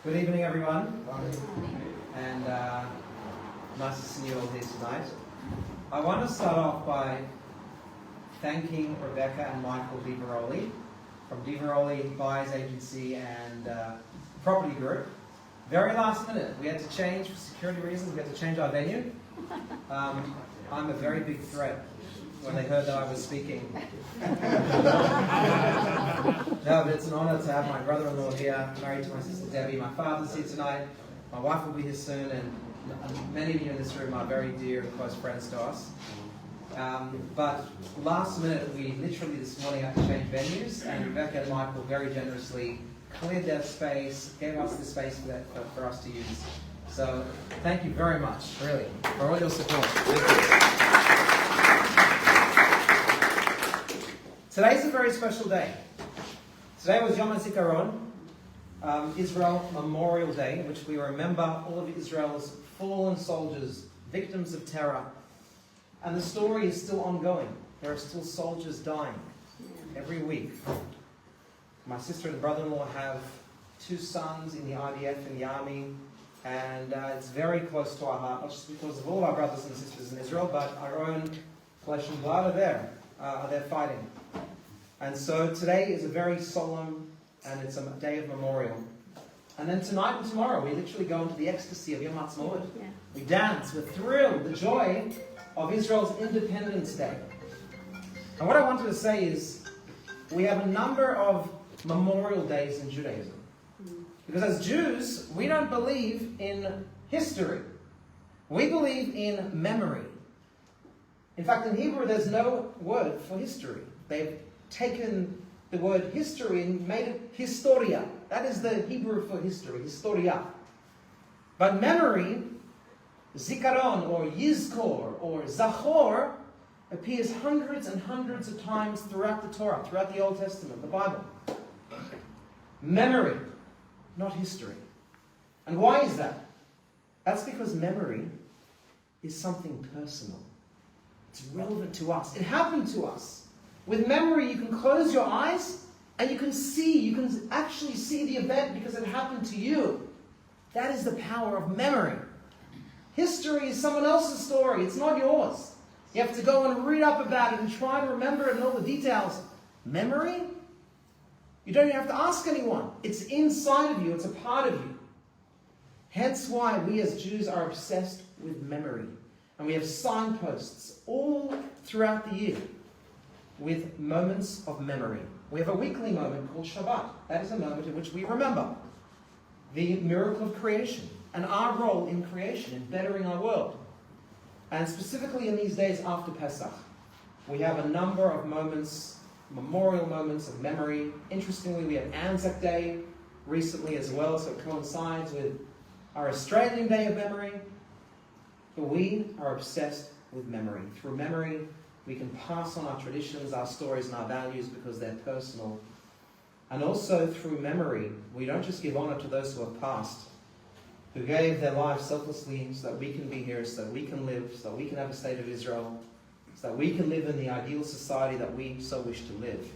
Good evening, everyone, and nice to see you all here tonight. I want to start off by thanking Rebecca and Michael DiVeroli from DiVeroli Buyers Agency and Property Group. Very last minute, we had to change for security reasons. We had to change our venue. I'm a very big threat when they heard that I was speaking. No, but it's an honor to have my brother-in-law here, married to my sister Debbie. My father's here tonight. My wife will be here soon, and many of you in this room are very dear and close friends to us. But last minute, we literally this morning had to change venues, and Rebecca and Michael very generously cleared their space, gave us the space for us to use. So thank you very much, really, for all your support. Thank you. Today's a very special day. Today was Yom HaZikaron, Israel Memorial Day, in which we remember all of Israel's fallen soldiers, victims of terror. And the story is still ongoing. There are still soldiers dying every week. My sister and brother-in-law have 2 sons in the IDF, in the army, and it's very close to our heart, not just because of all our brothers and sisters in Israel, but our own flesh and blood are there fighting. And so today is a very solemn, and it's a day of memorial. And then tonight and tomorrow, we literally go into the ecstasy of Yom HaTzmaut. Yeah. We dance, we're thrilled, the joy of Israel's Independence Day. And what I wanted to say is, we have a number of memorial days in Judaism. Because as Jews, we don't believe in history. We believe in memory. In fact, in Hebrew, there's no word for history. They've taken the word history and made it historia. That is the Hebrew for history, historia. But memory, zikaron or yizkor or zachor, appears hundreds and hundreds of times throughout the Torah, throughout the Old Testament, the Bible. Memory, not history. And why is that? That's because memory is something personal. It's relevant to us. It happened to us. With memory, you can close your eyes and you can actually see the event because it happened to you. That is the power of memory. History is someone else's story. It's not yours. You have to go and read up about it and try to remember it and all the details. Memory? You don't even have to ask anyone. It's inside of you. It's a part of you. Hence why we as Jews are obsessed with memory. And we have signposts all throughout the year with moments of memory. We have a weekly moment called Shabbat. That is a moment in which we remember the miracle of creation and our role in creation, in bettering our world. And specifically in these days after Pesach, we have a number of moments, memorial moments of memory. Interestingly, we had Anzac Day recently as well, so it coincides with our Australian Day of Memory. But we are obsessed with memory. Through memory, we can pass on our traditions, our stories, and our values because they're personal. And also through memory, we don't just give honor to those who have passed, who gave their lives selflessly so that we can be here, so that we can live, so that we can have a state of Israel, so that we can live in the ideal society that we so wish to live.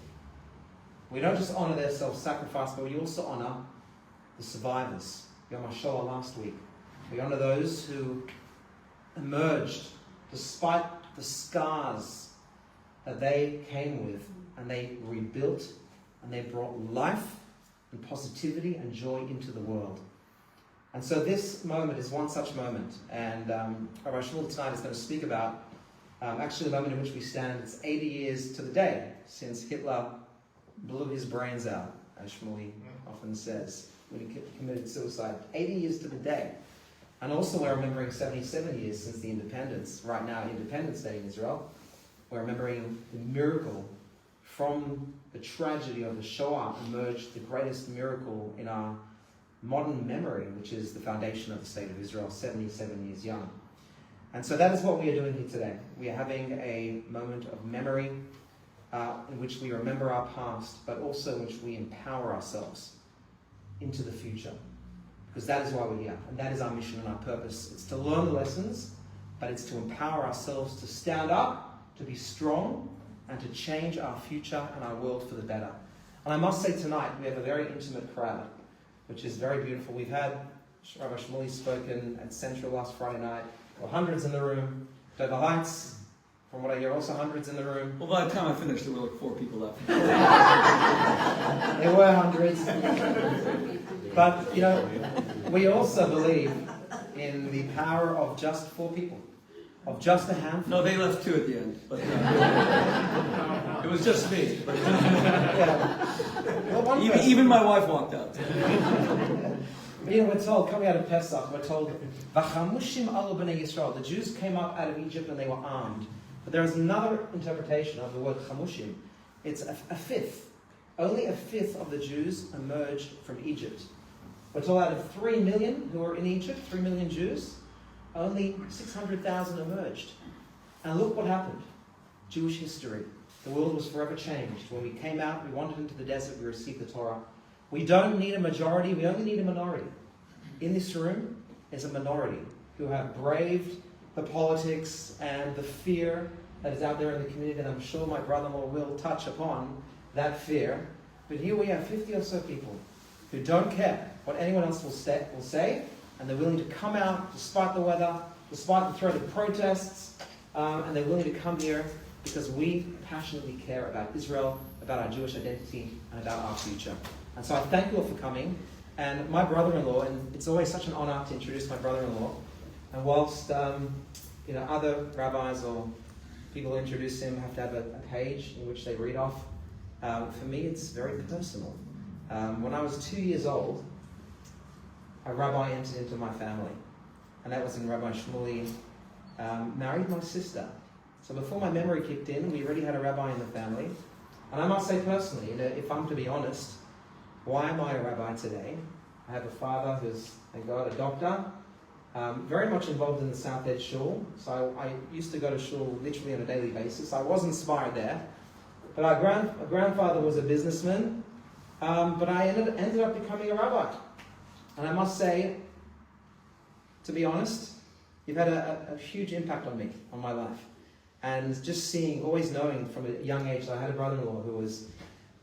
We don't just honor their self-sacrifice, but we also honor the survivors. Yom HaShoah last week. We honor those who emerged despite the scars that they came with, and they rebuilt, and they brought life and positivity and joy into the world. And so this moment is one such moment, and Rabbi Shmuley tonight is going to speak about actually the moment in which we stand. It's 80 years to the day since Hitler blew his brains out, as Shmuley often says, when he committed suicide. 80 years to the day. And also we're remembering 77 years since the independence, right now Independence Day in Israel. We're remembering the miracle from the tragedy of the Shoah emerged the greatest miracle in our modern memory, which is the foundation of the state of Israel, 77 years young. And so that is what we are doing here today. We are having a moment of memory in which we remember our past, but also in which we empower ourselves into the future. Because that is why we're here, and that is our mission and our purpose. It's to learn the lessons, but it's to empower ourselves to stand up, to be strong, and to change our future and our world for the better. And I must say tonight, we have a very intimate crowd. which is very beautiful. We've had Rabbi Shmuley spoken at Central last Friday night. There were hundreds in the room. Dover Heights, from what I hear, also hundreds in the room. Well, by the time I finished, there were like 4 people left. There were hundreds. But, we also believe in the power of just 4 people, of just a handful. No, they left 2 at the end. But, it was just me. But, Well, even my wife walked out. We're told, coming out of Pesach, we're told, "V'chamushim alu b'nei Yisrael." The Jews came up out of Egypt and they were armed. But there is another interpretation of the word chamushim. It's a fifth. Only a fifth of the Jews emerged from Egypt. We're told out of 3 million who were in Egypt, 3 million Jews, only 600,000 emerged. And look what happened. Jewish history. The world was forever changed. When we came out, we wandered into the desert, we received the Torah. We don't need a majority, we only need a minority. In this room is a minority who have braved the politics and the fear that is out there in the community, and I'm sure my brother-in-law will touch upon that fear. But here we have 50 or so people who don't care what anyone else will say, and they're willing to come out despite the weather, despite the threat of protests, and they're willing to come here because we passionately care about Israel, about our Jewish identity, and about our future. And so I thank you all for coming. And my brother-in-law, and it's always such an honor to introduce my brother-in-law, and whilst other rabbis or people who introduce him have to have a page in which they read off, for me it's very personal. When I was 2 years old, a rabbi entered into my family, and that was when Rabbi Shmuley married my sister. So before my memory kicked in, we already had a rabbi in the family. And I must say personally, if I'm to be honest, why am I a rabbi today? I have a father who's, thank God, a doctor, very much involved in the South Edge Shul. So I used to go to shul literally on a daily basis. I was inspired there. But our grandfather was a businessman, but I ended up becoming a rabbi. And I must say, to be honest, you've had a huge impact on me, on my life. And just seeing, always knowing from a young age that I had a brother-in-law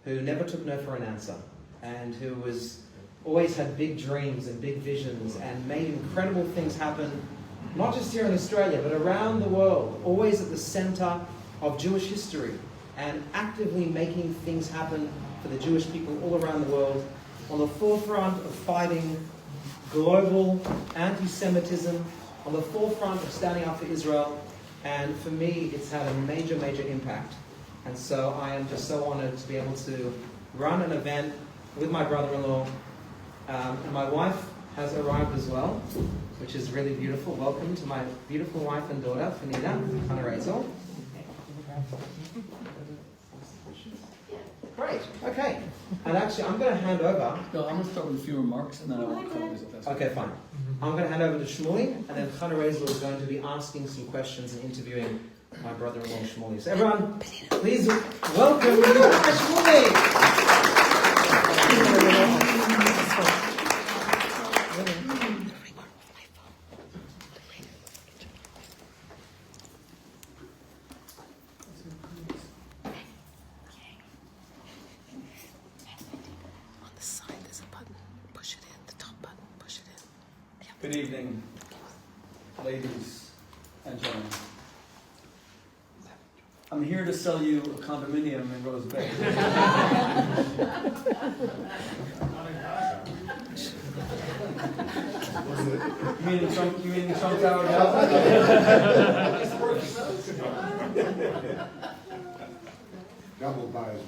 who never took no for an answer, and who always had big dreams and big visions and made incredible things happen, not just here in Australia, but around the world, always at the center of Jewish history and actively making things happen for the Jewish people all around the world, on the forefront of fighting global anti-Semitism, on the forefront of standing up for Israel. And for me, it's had a major, major impact. And so I am just so honored to be able to run an event with my brother-in-law. And my wife has arrived as well, which is really beautiful. Welcome to my beautiful wife and daughter, Fanina, Hannah Rachel. Great, okay. And actually, I'm going to hand over. No, I'm going to start with a few remarks, and then I will cover this. Okay, fine. I'm going to hand over to Shmuley, and then Hannah Rachel is going to be asking some questions and interviewing my brother-in-law, Shmuley. So everyone, please welcome Rabbi Shmuley. Good evening, ladies and gentlemen. I'm here to sell you a condominium in Rose Bay. You mean Trump Tower? Double biased.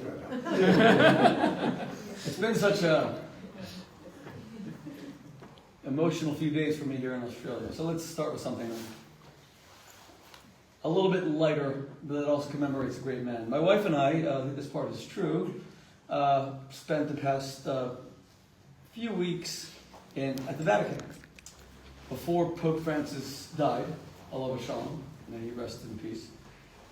It's been such a emotional few days for me here in Australia. So let's start with something a little bit lighter, but that also commemorates a great man. My wife and I, this part is true, spent the past few weeks at the Vatican. Before Pope Francis died, Allah Shalom, may he rest in peace,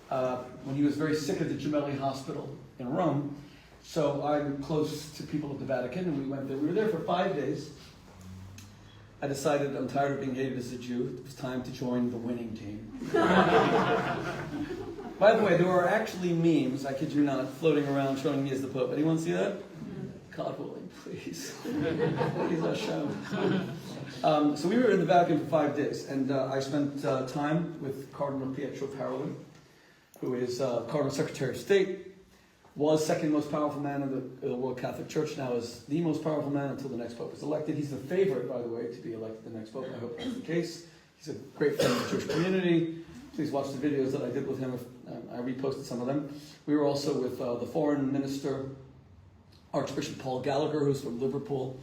when he was very sick at the Gemelli Hospital in Rome. So I'm close to people at the Vatican, and we went there. We were there for 5 days. I decided I'm tired of being hated as a Jew. It was time to join the winning team. By the way, there are actually memes, I kid you not, floating around showing me as the Pope. Anyone see that? God willing, please. Please, Hashem. So we were in the Vatican for 5 days, and I spent time with Cardinal Pietro Parolin, who is Cardinal Secretary of State, was second most powerful man in the World Catholic Church, now is the most powerful man until the next Pope is elected. He's the favorite, by the way, to be elected the next Pope. I hope that's the case. He's a great friend of the Jewish community. Please watch the videos that I did with him. I reposted some of them. We were also with the foreign minister, Archbishop Paul Gallagher, who's from Liverpool.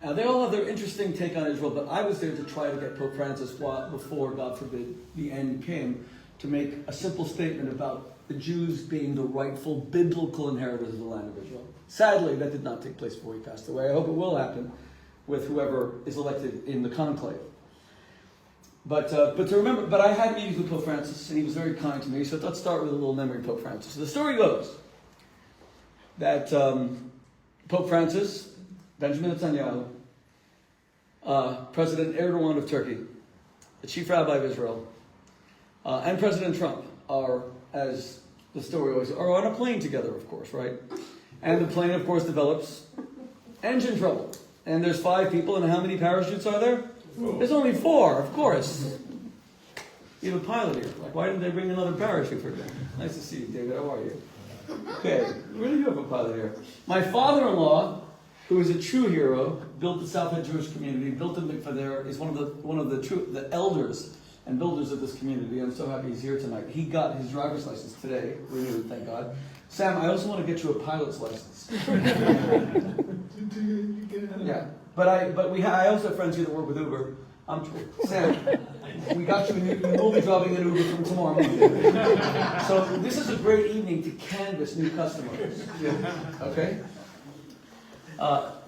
They all have their interesting take on Israel, but I was there to try to get Pope Francis, before, God forbid, the end came, to make a simple statement about the Jews being the rightful biblical inheritors of the land of Israel. Sadly, that did not take place before he passed away. I hope it will happen with whoever is elected in the conclave. But I had meetings with Pope Francis, and he was very kind to me. So let's start with a little memory of Pope Francis. So the story goes that Pope Francis, Benjamin Netanyahu, President Erdogan of Turkey, the Chief Rabbi of Israel, and President Trump are, as the story always, are on a plane together, of course, right? And the plane, of course, develops engine trouble. And there's 5 people, and how many parachutes are there? 4. There's only 4, of course. You have a pilot here. Like, why didn't they bring another parachute for me? Nice to see you, David. How are you? Okay, really, you have a pilot here. My father-in-law, who is a true hero, built the South End Jewish community, built the mikveh there, is one of the elders and builders of this community. I'm so happy he's here tonight. He got his driver's license today, renewed, thank God. Sam, I also want to get you a pilot's license. Yeah, but I also have friends here that work with Uber. Sam, we got you. You will be driving an Uber from tomorrow morning. So this is a great evening to canvass new customers. Okay.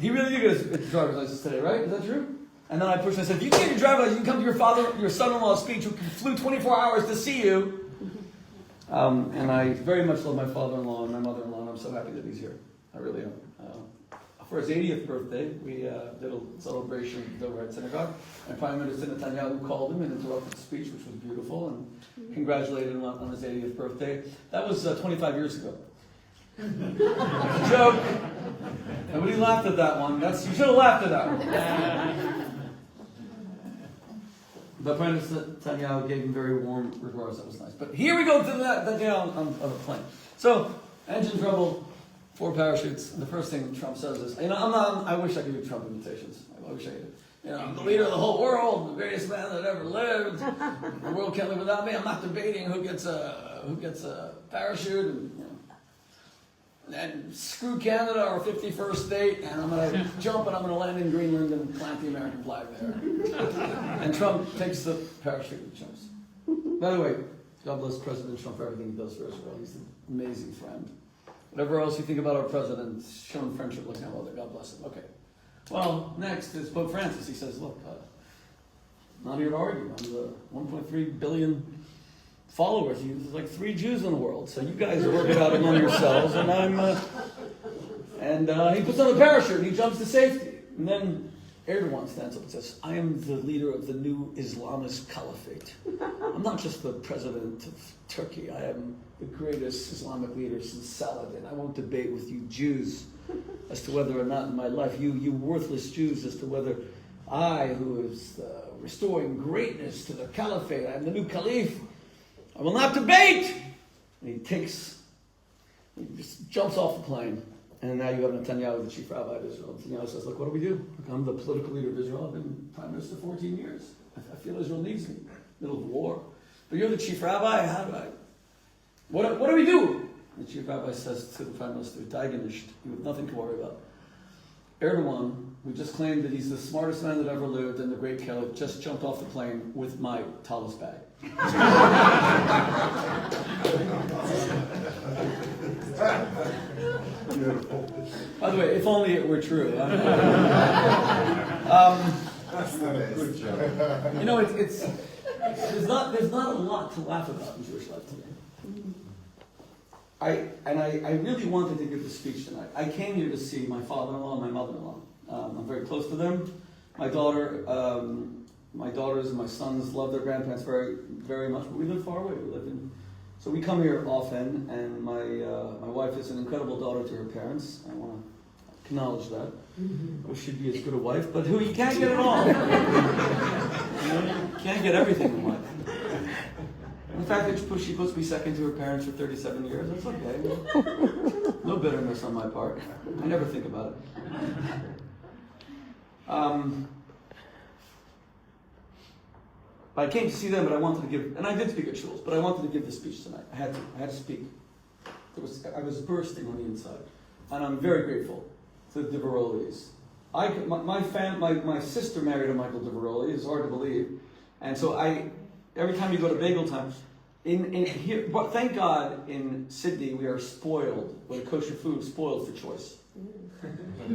He really did get his driver's license today, right? Is that true? And then I pushed and I said, if you get your driver's license, you can come to your son-in-law's speech who flew 24 hours to see you. And I very much love my father-in-law and my mother-in-law, and I'm so happy that he's here. I really am. For his 80th birthday, we did a celebration over at synagogue, and Prime Minister Netanyahu called him and interrupted the speech, which was beautiful, and congratulated him on his 80th birthday. That was 25 years ago. It's a joke. Nobody laughed at that one. You should have laughed at that one. But Prime Minister Netanyahu gave him very warm regards. That was nice. But here we go to that day on a plane. So, engine trouble, 4 parachutes. And the first thing Trump says is, I wish I could do Trump imitations. I wish I could. I'm the leader of the whole world, the greatest man that ever lived. The world can't live without me. I'm not debating who gets a parachute. And screw Canada, our 51st state, and I'm going to jump and I'm going to land in Greenland and plant the American flag there. And Trump takes the parachute and jumps. By the way, God bless President Trump for everything he does for Israel. He's an amazing friend. Whatever else you think about our president, shown friendship like no other. God bless him. Okay. Well, next is Pope Francis. He says, look, I'm not here to argue. I'm the 1.3 billion followers. There's like 3 Jews in the world, so you guys work it out among yourselves. And he puts on the parachute and he jumps to safety. And then Erdogan stands up and says, I am the leader of the new Islamist caliphate. I'm not just the president of Turkey. I am the greatest Islamic leader since Saladin. I won't debate with you Jews as to whether or not in my life, you worthless Jews, as to whether I, who is restoring greatness to the caliphate, I'm the new caliph, I will not debate! And he just jumps off the plane. And now you have Netanyahu, the chief rabbi of Israel. Netanyahu says, look, what do we do? Look, I'm the political leader of Israel. I've been prime minister 14 years. I feel Israel needs me. Middle of war. But you're the chief rabbi. How do I? What do we do? And the chief rabbi says to the prime minister, Daiganisht, you have nothing to worry about. Erdogan, who just claimed that he's the smartest man that ever lived and the great caliph, just jumped off the plane with my tallis bag. By the way, if only it were true. Good job. There's not a lot to laugh about in Jewish life today. I really wanted to give this speech tonight. I came here to see my father-in-law and my mother-in-law. I'm very close to them. My daughters and my sons love their grandparents very, very much, but we live far away. So we come here often, and my wife is an incredible daughter to her parents. I want to acknowledge that. I wish she'd be as good a wife, but you can't get it all. You can't get everything in life. The fact that she puts me second to her parents for 37 years, that's okay. No bitterness on my part. I never think about it. I came to see them, but I wanted to give, and I did speak at shuls, but I wanted to give this speech tonight. I had to speak. I was bursting on the inside, and I'm very grateful to the Diverolis. My sister married a Michael Diveroli. It's hard to believe, and so every time you go to bagel time, here, but thank God in Sydney we are spoiled with kosher food, spoiled for choice.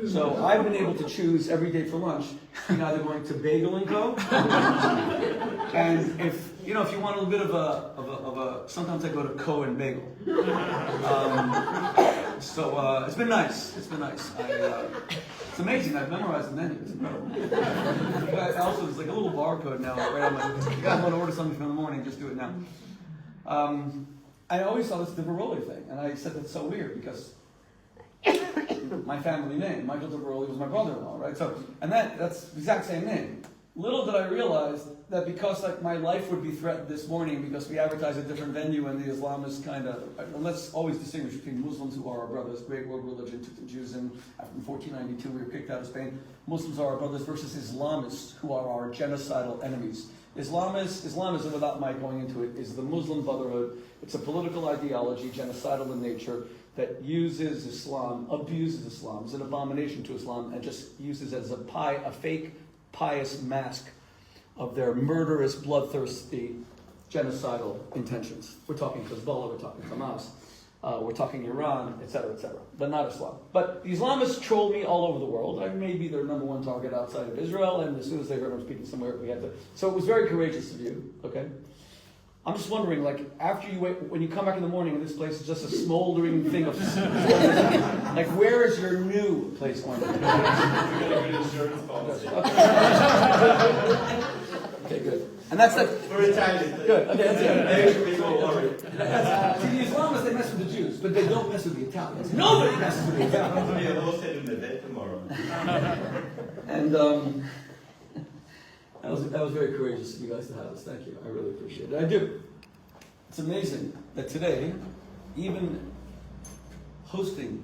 So I've been able to choose every day for lunch, either going to Bagel and Co. And if you want a little bit of a sometimes I go to Co and Bagel. So it's been nice. It's been nice. It's amazing. I've memorized the menu. It's incredible. Also, there's like a little barcode now. Right on my. You guys want to order something from the morning? Just do it now. I always saw this Diveroli thing, and I said that's so weird because my family name, Michael Diveroli, was my brother-in-law, right? So, and that's the exact same name. Little did I realize that because my life would be threatened this morning because we advertise a different venue and the Islamists and let's always distinguish between Muslims who are our brothers, great world religion, took the Jews in, after 1492 we were kicked out of Spain. Muslims are our brothers versus Islamists who are our genocidal enemies. Islamism, without my going into it, is the Muslim Brotherhood. It's a political ideology, genocidal in nature, that uses Islam, abuses Islam, is an abomination to Islam, and just uses it as a fake pious mask of their murderous, bloodthirsty, genocidal intentions. We're talking Hezbollah, we're talking Hamas, we're talking Iran, etc., but not Islam. But the Islamists troll me all over the world. I may be their number one target outside of Israel, and as soon as they heard I'm speaking somewhere, we had to. So it was very courageous of you, okay? I'm just wondering, after you wait, when you come back in the morning and this place is just a smoldering thing of where is your new place going to be? We're going to get insurance policy. Okay, good. And that's We're Italian. Good. Okay, that's it. People worry. See, the Islamists, they mess with the Jews, but they don't mess with the Italians. Nobody messes with the Italians. I'm going to be a little sit in the bed tomorrow. And that was very courageous of you guys to have us. Thank you. I really appreciate it. I do. It's amazing that today, even hosting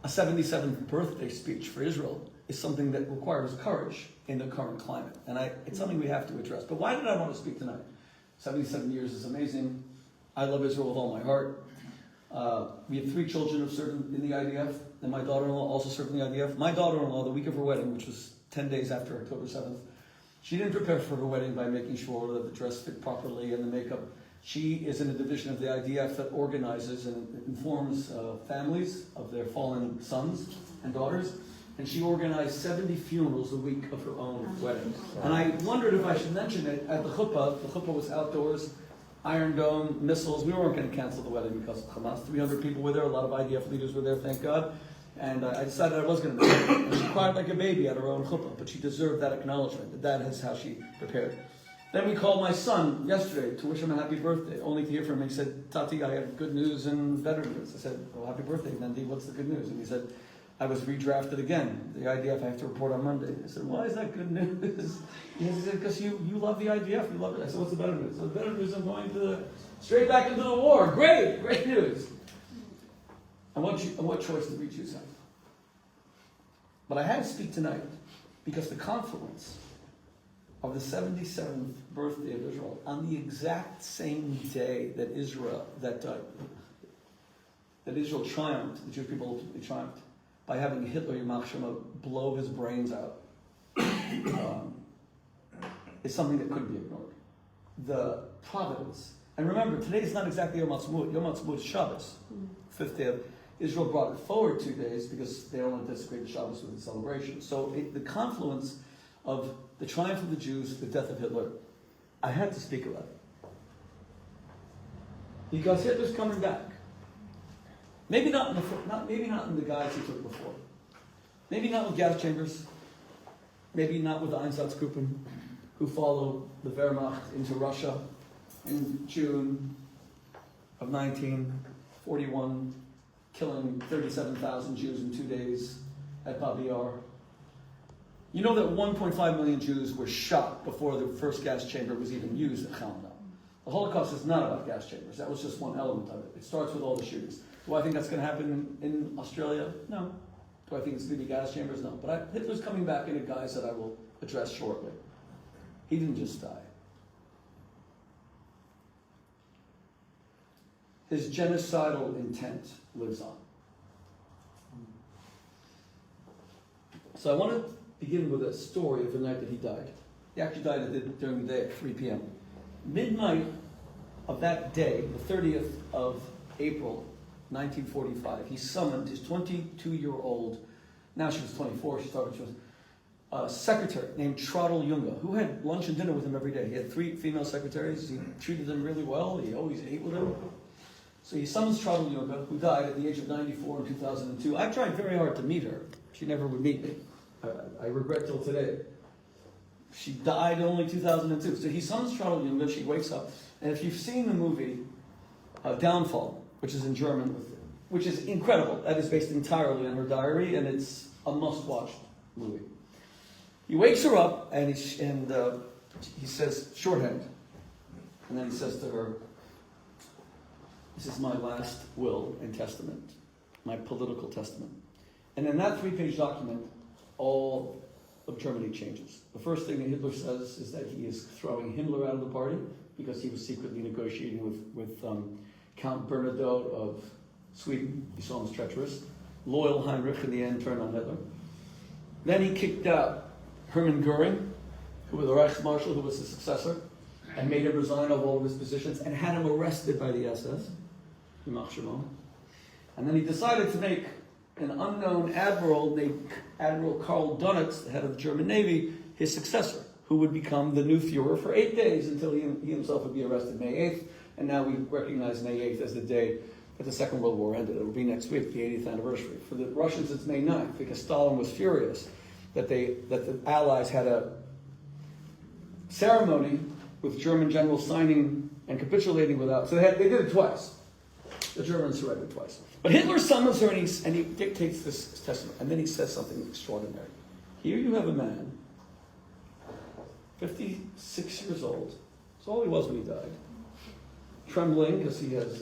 a 77th birthday speech for Israel is something that requires courage in the current climate. And it's something we have to address. But why did I want to speak tonight? 77 years is amazing. I love Israel with all my heart. We have 3 children who served in the IDF, and my daughter-in-law also served in the IDF. My daughter-in-law, the week of her wedding, which was 10 days after October 7th, she didn't prepare for her wedding by making sure that the dress fit properly and the makeup. She is in a division of the IDF that organizes and informs families of their fallen sons and daughters. And she organized 70 funerals a week of her own wedding. And I wondered if I should mention it at the chuppah. The chuppah was outdoors, Iron Dome, missiles. We weren't going to cancel the wedding because of Hamas. 300 people were there. A lot of IDF leaders were there, thank God. And I decided I was going to mention it. And she cried like a baby at her own chuppah, but she deserved that acknowledgement. That is how she prepared. Then we called my son yesterday to wish him a happy birthday, only to hear from him. He said, Tati, I have good news and better news. I said, well, happy birthday, Nandi. What's the good news? And he said, I was redrafted again. The IDF, I have to report on Monday. I said, why is that good news? He said, because you love the IDF. You love it. I said, what's the better news? So the better news, I'm going straight back into the war. Great news. And what choice did we choose? But I had to speak tonight because the confluence of the 77th birthday of Israel on the exact same day that Israel triumphed, the Jewish people ultimately triumphed, by having Hitler, Yamach Shema, blow his brains out, is something that couldn't be ignored. The providence. And remember, today is not exactly Yom Ha'atzmaut. Yom Ha'atzmaut is Shabbos, 5th day of Israel brought it forward 2 days because they don't want to desecrate the Shabbos with the celebration. So the confluence of the triumph of the Jews, the death of Hitler, I had to speak about it. Because Hitler's coming back. Maybe not in the guys he took before. Maybe not with gas chambers. Maybe not with the Einsatzgruppen who followed the Wehrmacht into Russia in June of 1941, killing 37,000 Jews in 2 days at Babi Yar. You know that 1.5 million Jews were shot before the first gas chamber was even used at Chalmah. The Holocaust is not about gas chambers. That was just one element of it. It starts with all the shootings. Do I think that's going to happen in Australia? No. Do I think it's going to be gas chambers? No. But Hitler's coming back in a guise that I will address shortly. He didn't just die. His genocidal intent lives on. So I want to begin with a story of the night that he died. He actually died during the day at 3 p.m. Midnight of that day, the 30th of April, 1945, he summoned his 22-year-old, now she was 24, she thought she was, secretary named Trottel Junge, who had lunch and dinner with him every day. He had 3 female secretaries. He treated them really well. He always ate with them. So he summons Trottel Junge, who died at the age of 94 in 2002. I tried very hard to meet her. She never would meet me. I regret till today. She died only 2002. So he summons Trottel Junge. She wakes up. And if you've seen the movie Downfall, which is in German, which is incredible. That is based entirely on her diary, and it's a must-watch movie. He wakes her up, and he says, shorthand. And then he says to her, "This is my last will and testament, my political testament." And in that 3-page document, all of Germany changes. The first thing that Hitler says is that he is throwing Himmler out of the party because he was secretly negotiating with Count Bernadotte of Sweden. He saw him as treacherous. Loyal Heinrich in the end turned on Hitler. Then he kicked out Hermann Goering, who was the Reichsmarshal, who was his successor, and made him resign of all of his positions and had him arrested by the SS. And then he decided to make an unknown admiral named Admiral Karl Dönitz, the head of the German Navy, his successor, who would become the new Führer for 8 days until he himself would be arrested May 8th. And now we recognize May 8th as the day that the Second World War ended. It will be next week, the 80th anniversary. For the Russians, it's May 9th, because Stalin was furious that the Allies had a ceremony with German generals signing and capitulating without. So they did it twice. The Germans surrendered twice. But Hitler summons her and he dictates this testament. And then he says something extraordinary. Here you have a man, 56 years old. That's all he was when he died. Trembling because he has,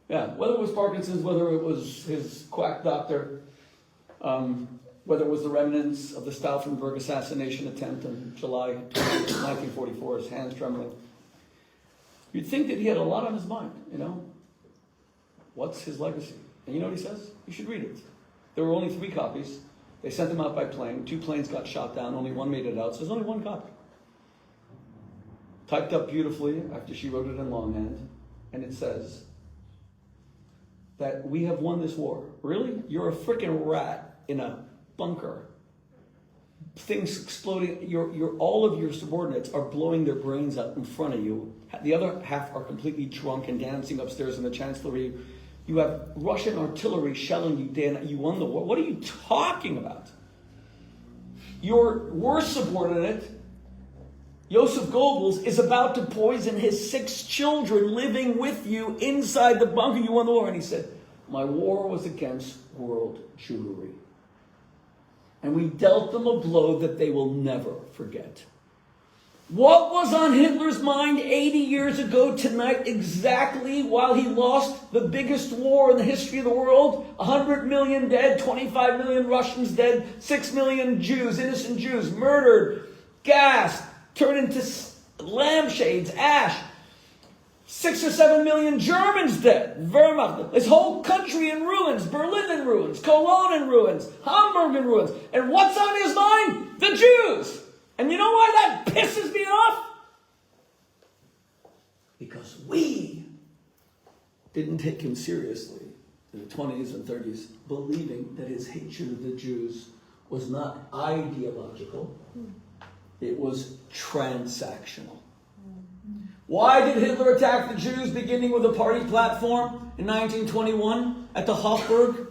whether it was Parkinson's, whether it was his quack doctor, whether it was the remnants of the Stauffenberg assassination attempt in July 1944, his hands trembling. You'd think that he had a lot on his mind, What's his legacy? And you know what he says? You should read it. There were only 3 copies. They sent them out by plane. 2 planes got shot down. Only 1 made it out. So there's only 1 copy. Typed up beautifully after she wrote it in longhand. And it says that we have won this war. Really? You're a frickin' rat in a bunker. Things exploding. All of your subordinates are blowing their brains out in front of you. The other half are completely drunk and dancing upstairs in the chancellery. You have Russian artillery shelling you down. You won the war. What are you talking about? Your worst subordinate, Joseph Goebbels, is about to poison his 6 children living with you inside the bunker. You won the war. And he said, my war was against world Jewry. And we dealt them a blow that they will never forget. What was on Hitler's mind 80 years ago tonight exactly while he lost the biggest war in the history of the world? 100 million dead, 25 million Russians dead, 6 million Jews, innocent Jews, murdered, gassed, turned into lampshades, ash. 6 or 7 million Germans dead, Wehrmacht. This whole country in ruins, Berlin in ruins, Cologne in ruins, Hamburg in ruins. And what's on his mind? The Jews. And you know why that pisses me off? Because we didn't take him seriously in the 20s and 30s, believing that his hatred of the Jews was not ideological, it was transactional. Why did Hitler attack the Jews beginning with a party platform in 1921 at the Hofburg,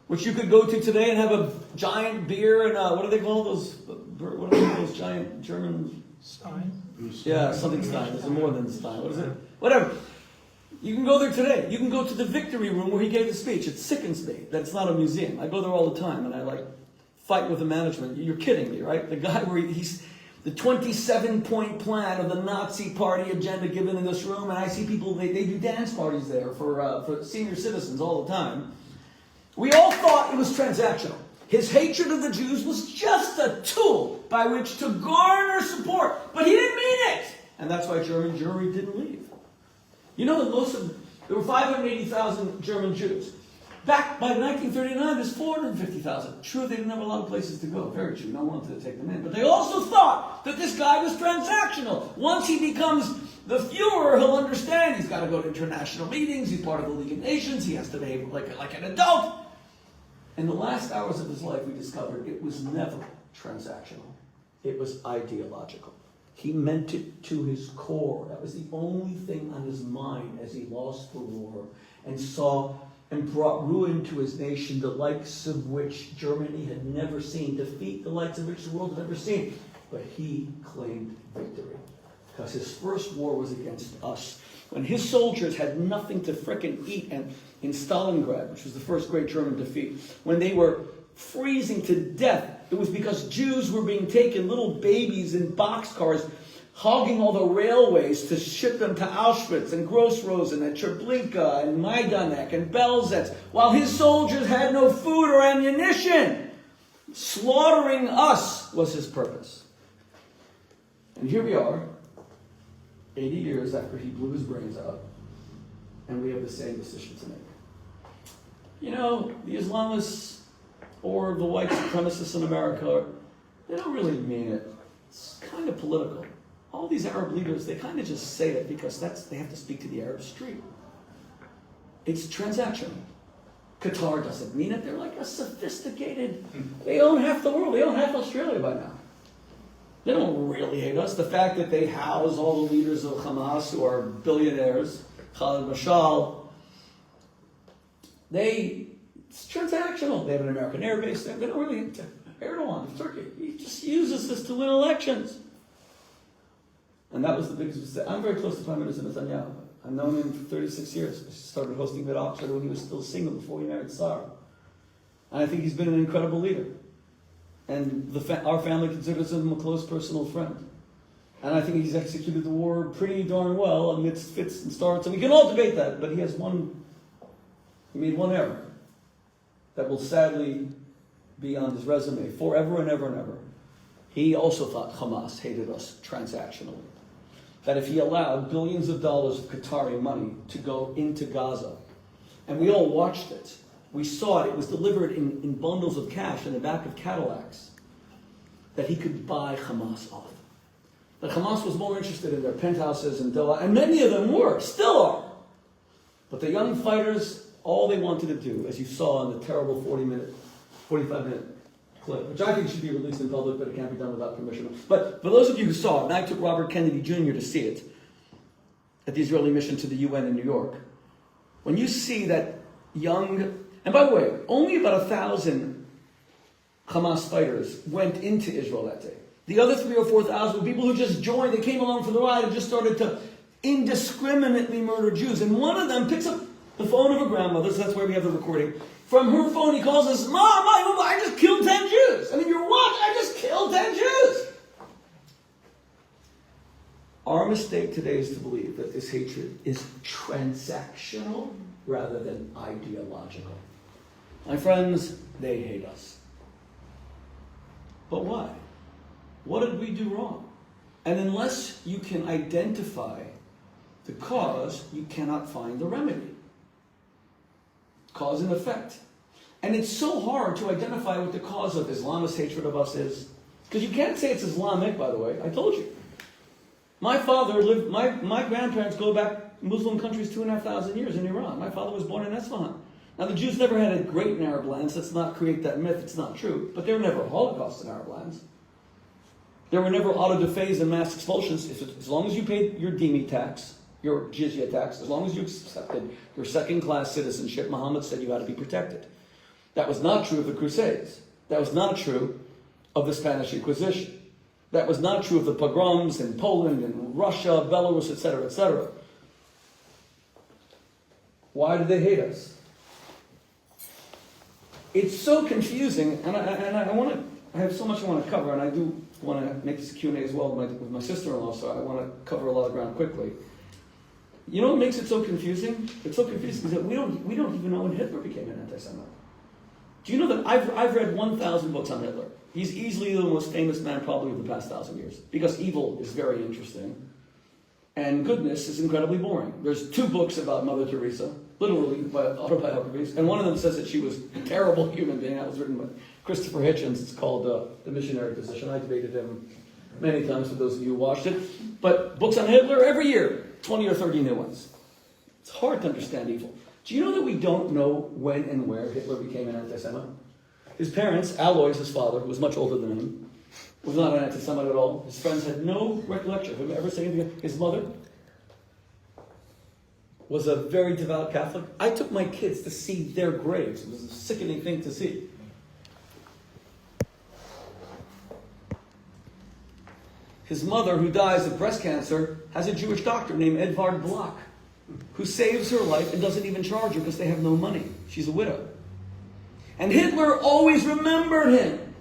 which you could go to today and have a giant beer and what do they call those? What are those giant German? Stein. Yeah, something Stein. There's more than Stein. What is it? Whatever. You can go there today. You can go to the Victory Room where he gave the speech. It sickens me that it's not a museum. I go there all the time, and I fight with the management. You're kidding me, right? The guy where he's the 27-point plan of the Nazi Party agenda given in this room, and I see people, they do dance parties there for senior citizens all the time. We all thought it was transactional. His hatred of the Jews was just a tool by which to garner support, but he didn't mean it. And that's why German Jewry didn't leave. You know that there were 580,000 German Jews. Back by 1939, there's 450,000. True, they didn't have a lot of places to go. Very true. No one wanted to take them in. But they also thought that this guy was transactional. Once he becomes the Fuhrer, he'll understand. He's got to go to international meetings. He's part of the League of Nations. He has to behave like an adult. In the last hours of his life, we discovered it was never transactional. It was ideological. He meant it to his core. That was the only thing on his mind as he lost the war and saw and brought ruin to his nation, the likes of which Germany had never seen, defeat the likes of which the world had never seen. But he claimed victory because his first war was against us. When his soldiers had nothing to frickin' eat, and in Stalingrad, which was the first great German defeat, when they were freezing to death, it was because Jews were being taken, little babies in boxcars, hogging all the railways to ship them to Auschwitz and Gross-Rosen and Treblinka and Majdanek and Belzec, while his soldiers had no food or ammunition. Slaughtering us was his purpose. And here we are, 80 years after he blew his brains out, and we have the same decision to make. You know, the Islamists or the white supremacists in America, they don't really mean it. It's kind of political. All these Arab leaders, they kind of just say it because they have to speak to the Arab street. It's transactional. Qatar doesn't mean it. They're like a sophisticated, they own half the world. They own half Australia by now. They don't really hate us. The fact that they house all the leaders of Hamas who are billionaires, Khalid Mashal, it's transactional. They have an American air base there. They don't really, Erdogan of Turkey, he just uses this to win elections. And that was the biggest mistake. I'm very close to Prime Minister Netanyahu. I've known him for 36 years. I started hosting at Oxford when he was still single before he married Sarah. And I think he's been an incredible leader. And our family considers him a close personal friend. And I think he's executed the war pretty darn well amidst fits and starts. And we can all debate that, but he made one error that will sadly be on his resume forever and ever and ever. He also thought Hamas hated us transactionally. That if he allowed billions of dollars of Qatari money to go into Gaza, and we all watched it, we saw it, it was delivered in bundles of cash in the back of Cadillacs, that he could buy Hamas off. That Hamas was more interested in their penthouses in Doha, and many of them still are. But the young fighters, all they wanted to do, as you saw in the terrible 45-minute clip, which I think should be released in public, but it can't be done without permission. But for those of you who saw it, and I took Robert Kennedy Jr. to see it at the Israeli mission to the UN in New York, when you see that young, and by the way, only about 1,000 Hamas fighters went into Israel that day. The other 3,000 or 4,000 were people who just joined, they came along for the ride and just started to indiscriminately murder Jews. And one of them picks up the phone of her grandmother, so that's why we have the recording. From her phone, he calls us, Mom, I just killed 10 Jews. I mean, you're what? I just killed 10 Jews. Our mistake today is to believe that this hatred is transactional rather than ideological. My friends, they hate us. But why? What did we do wrong? And unless you can identify the cause, you cannot find the remedy. Cause and effect. And it's so hard to identify what the cause of Islamist hatred of us is. Because you can't say it's Islamic, by the way. I told you. My father lived, my grandparents go back Muslim countries 2,500 years in Iran. My father was born in Isfahan. Now the Jews never had it great in Arab lands. Let's not create that myth. It's not true. But there were never Holocausts in Arab lands. There were never auto-da-fés and mass expulsions. As long as you paid your dhimmi tax, your jizya tax, as long as you accepted your second-class citizenship, Muhammad said you had to be protected. That was not true of the Crusades. That was not true of the Spanish Inquisition. That was not true of the pogroms in Poland and Russia, Belarus, etc., etc. Why do they hate us? It's so confusing, and I have so much I want to cover, and I do want to make this a Q&A as well with my sister-in-law, so I want to cover a lot of ground quickly. You know what makes it so confusing? It's so confusing because we don't even know when Hitler became an anti-Semite. Do you know that I've read 1,000 books on Hitler? He's easily the most famous man probably of the past 1,000 years, because evil is very interesting, and goodness is incredibly boring. There's 2 books about Mother Teresa, literally autobiographies, and one of them says that she was a terrible human being. That was written by Christopher Hitchens. It's called The Missionary Position. I debated him many times for those of you who watched it. But books on Hitler every year, 20 or 30 new ones. It's hard to understand evil. Do you know that we don't know when and where Hitler became an anti-Semite? His parents, Alois, his father, who was much older than him, was not an anti-Semite at all. His friends had no recollection of him ever saying anything. His mother was a very devout Catholic. I took my kids to see their graves. It was a sickening thing to see. His mother, who dies of breast cancer, has a Jewish doctor named Edvard Block, who saves her life and doesn't even charge her because they have no money. She's a widow. And Hitler always remembered him.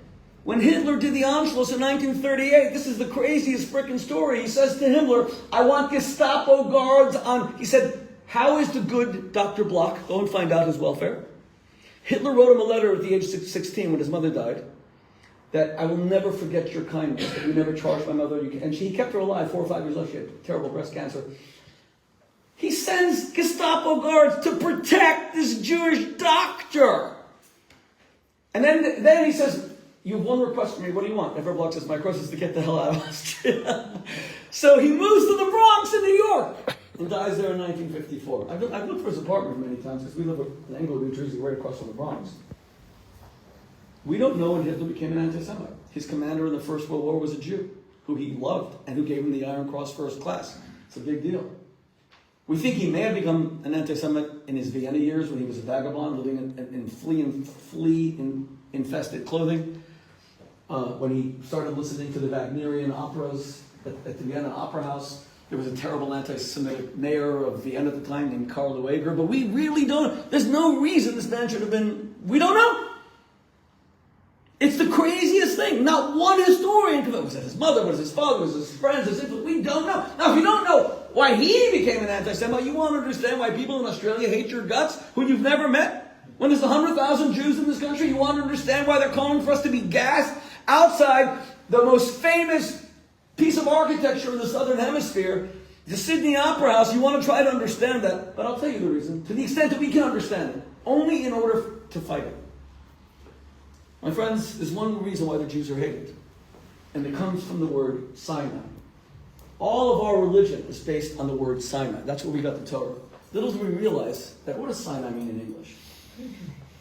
When Hitler did the Anschluss in 1938, this is the craziest frickin' story. He says to Himmler, I want Gestapo guards on... He said, how is the good Dr. Block? Go and find out his welfare. Hitler wrote him a letter at the age of 16 when his mother died, that I will never forget your kindness, that you never charged my mother. And he kept her alive 4 or 5 years later. She had terrible breast cancer. He sends Gestapo guards to protect this Jewish doctor. And then he says, you have one request from me. What do you want? Edvard Block says, my request is to get the hell out of Austria. So he moves to the Bronx in New York and dies there in 1954. I've looked for his apartment many times because we live in Englewood, New Jersey, right across from the Bronx. We don't know when Hitler became an anti-Semite. His commander in the First World War was a Jew who he loved and who gave him the Iron Cross First Class. It's a big deal. We think he may have become an anti-Semite in his Vienna years when he was a vagabond living in flea-infested clothing. When he started listening to the Wagnerian operas at the Vienna Opera House. There was a terrible anti-Semitic mayor of Vienna at the time named Karl Lueger, but we really don't, there's no reason this man should have been, we don't know. It's the craziest thing. Not one historian could, was it his mother, was it his father, was it his friends, we don't know. Now, if you don't know why he became an anti-Semite, you want to understand why people in Australia hate your guts, who you've never met? When there's 100,000 Jews in this country, you want to understand why they're calling for us to be gassed outside the most famous piece of architecture in the Southern Hemisphere, the Sydney Opera House. You want to try to understand that, but I'll tell you the reason, to the extent that we can understand it, only in order to fight it. My friends, there's one reason why the Jews are hated, and it comes from the word Sinai. All of our religion is based on the word Sinai. That's where we got the Torah. Little do we realize that, what does Sinai mean in English? It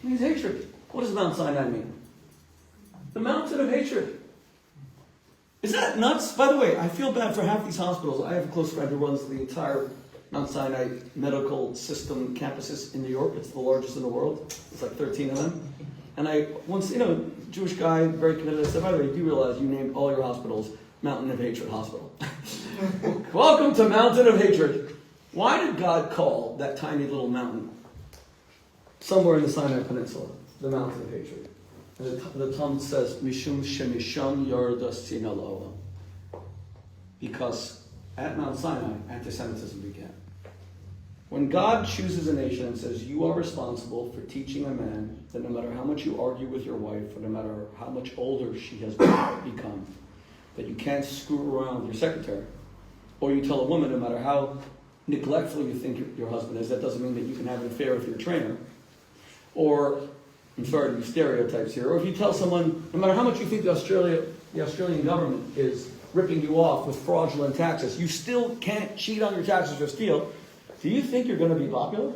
means hatred. What does Mount Sinai mean? The mountain of hatred. Is that nuts? By the way, I feel bad for half these hospitals. I have a close friend who runs the entire Mount Sinai medical system campuses in New York. It's the largest in the world. It's like 13 of them. And I once, Jewish guy, very committed, I said, by the way, you do realize you named all your hospitals Mountain of Hatred Hospital. Welcome to Mountain of Hatred. Why did God call that tiny little mountain somewhere in the Sinai Peninsula the Mountain of Hatred? And the Talmud says, Mishum Shemisham Yarda Sina La'olam. Because at Mount Sinai, anti-Semitism began. When God chooses a nation and says, you are responsible for teaching a man that no matter how much you argue with your wife, or no matter how much older she has become, that you can't screw around with your secretary, or you tell a woman no matter how neglectful you think your husband is, that doesn't mean that you can have an affair with your trainer, or, I'm sorry to be stereotypes here, or if you tell someone, no matter how much you think the Australian government is ripping you off with fraudulent taxes, you still can't cheat on your taxes or steal. Do you think you're going to be popular?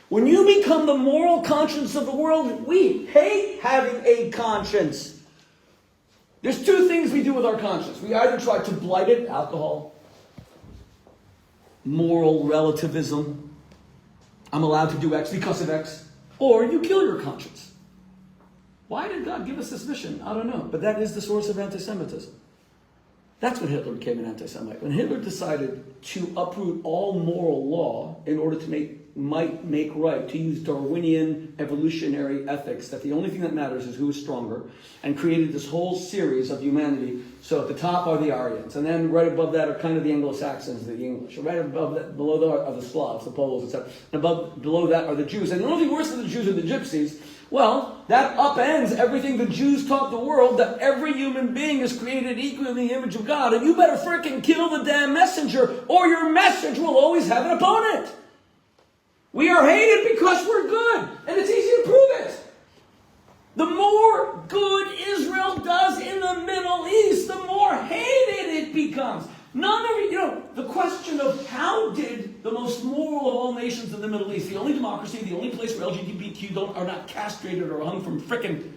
When you become the moral conscience of the world, we hate having a conscience. There's 2 things we do with our conscience. We either try to blight it, alcohol, moral relativism, I'm allowed to do X because of X, or you kill your conscience. Why did God give us this mission? I don't know, but that is the source of anti-Semitism. That's when Hitler became an anti-Semite. When Hitler decided to uproot all moral law in order to make might make right, to use Darwinian evolutionary ethics, that the only thing that matters is who is stronger, and created this whole series of humanity. So at the top are the Aryans, and then right above that are kind of the Anglo-Saxons, the English. Right above that, below that are the Slavs, the Poles, etc. And below that are the Jews. And the only thing worse than the Jews are the Gypsies. Well, that upends everything the Jews taught the world, that every human being is created equally in the image of God, and you better frickin' kill the damn messenger, or your message will always have an opponent. We are hated because we're good, and it's easy to prove it. The more good Israel does in the Middle East, the more hated it becomes. The question of how did the most moral of all nations in the Middle East, the only democracy, the only place where LGBTQ are not castrated or hung from frickin'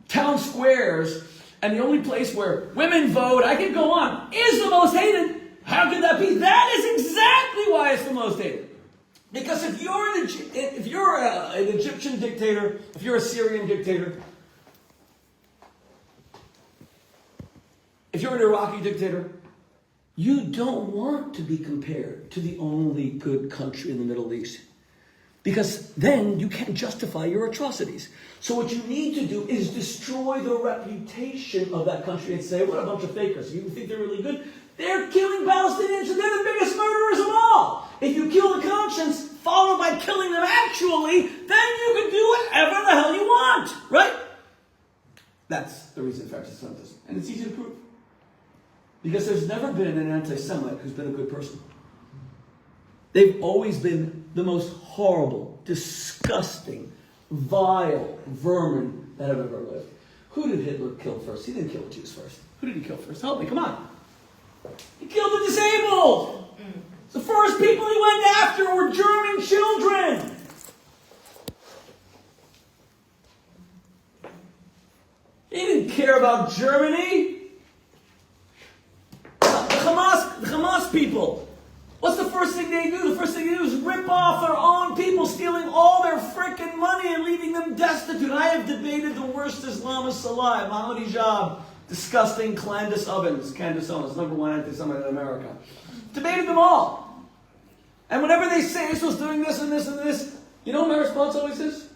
town squares, and the only place where women vote, I could go on, is the most hated. How could that be? That is exactly why it's the most hated. Because if you're an Egyptian dictator, if you're a Syrian dictator, if you're an Iraqi dictator, you don't want to be compared to the only good country in the Middle East. Because then you can't justify your atrocities. So what you need to do is destroy the reputation of that country and say, what a bunch of fakers. You think they're really good? They're killing Palestinians and they're the biggest murderers of all. If you kill the conscience, followed by killing them actually, then you can do whatever the hell you want. Right? That's the reason for anti-Semitism. And it's easy to prove. Because there's never been an anti-Semite who's been a good person. They've always been the most horrible, disgusting, vile vermin that have ever lived. Who did Hitler kill first? He didn't kill the Jews first. Who did he kill first? Help me, come on. He killed the disabled. The first people he went after were German children. He didn't care about Germany. The Hamas people. What's the first thing they do? The first thing they do is rip off their own people, stealing all their frickin' money and leaving them destitute. I have debated the worst Islamists alive, Mohammed Hijab, disgusting Candace Owens, number one anti-Semite in America. Debated them all. And whenever they say Israel's doing this and this and this, you know what my response always is?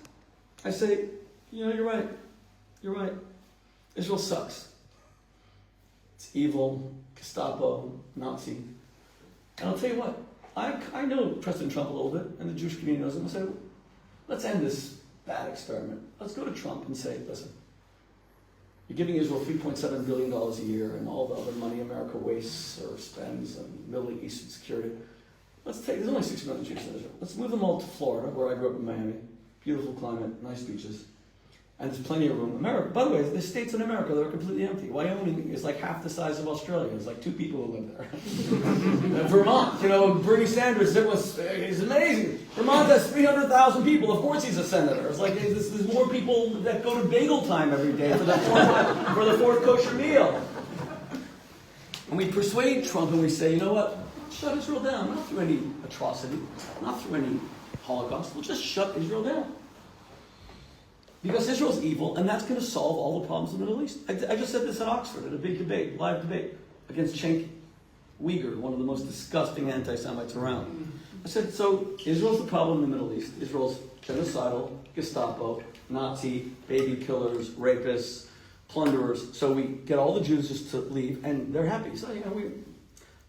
I say, you're right. You're right. Israel sucks. It's evil, Gestapo, Nazi. And I'll tell you what, I know President Trump a little bit, and the Jewish community knows him. I say, let's end this bad experiment. Let's go to Trump and say, listen, you're giving Israel $3.7 billion a year and all the other money America wastes or spends on Middle Eastern security. There's only 6 million Jews in Israel. Let's move them all to Florida, where I grew up in Miami. Beautiful climate, nice beaches. And there's plenty of room. America, by the way, there's states in America that are completely empty. Wyoming is like half the size of Australia. There's like 2 people who live there. Vermont, Bernie Sanders, it's amazing. Vermont has 300,000 people. Of course he's a senator. It's like there's more people that go to bagel time every day for the fourth kosher meal. And we persuade Trump and we say, you know what? Shut Israel down. Not through any atrocity, not through any Holocaust. We'll just shut Israel down. Because Israel's evil, and that's going to solve all the problems in the Middle East. I just said this at Oxford at a big debate, live debate, against Cenk Uyghur, one of the most disgusting anti-Semites around. I said, so Israel's the problem in the Middle East. Israel's genocidal, Gestapo, Nazi, baby killers, rapists, plunderers. So we get all the Jews just to leave, and they're happy. So,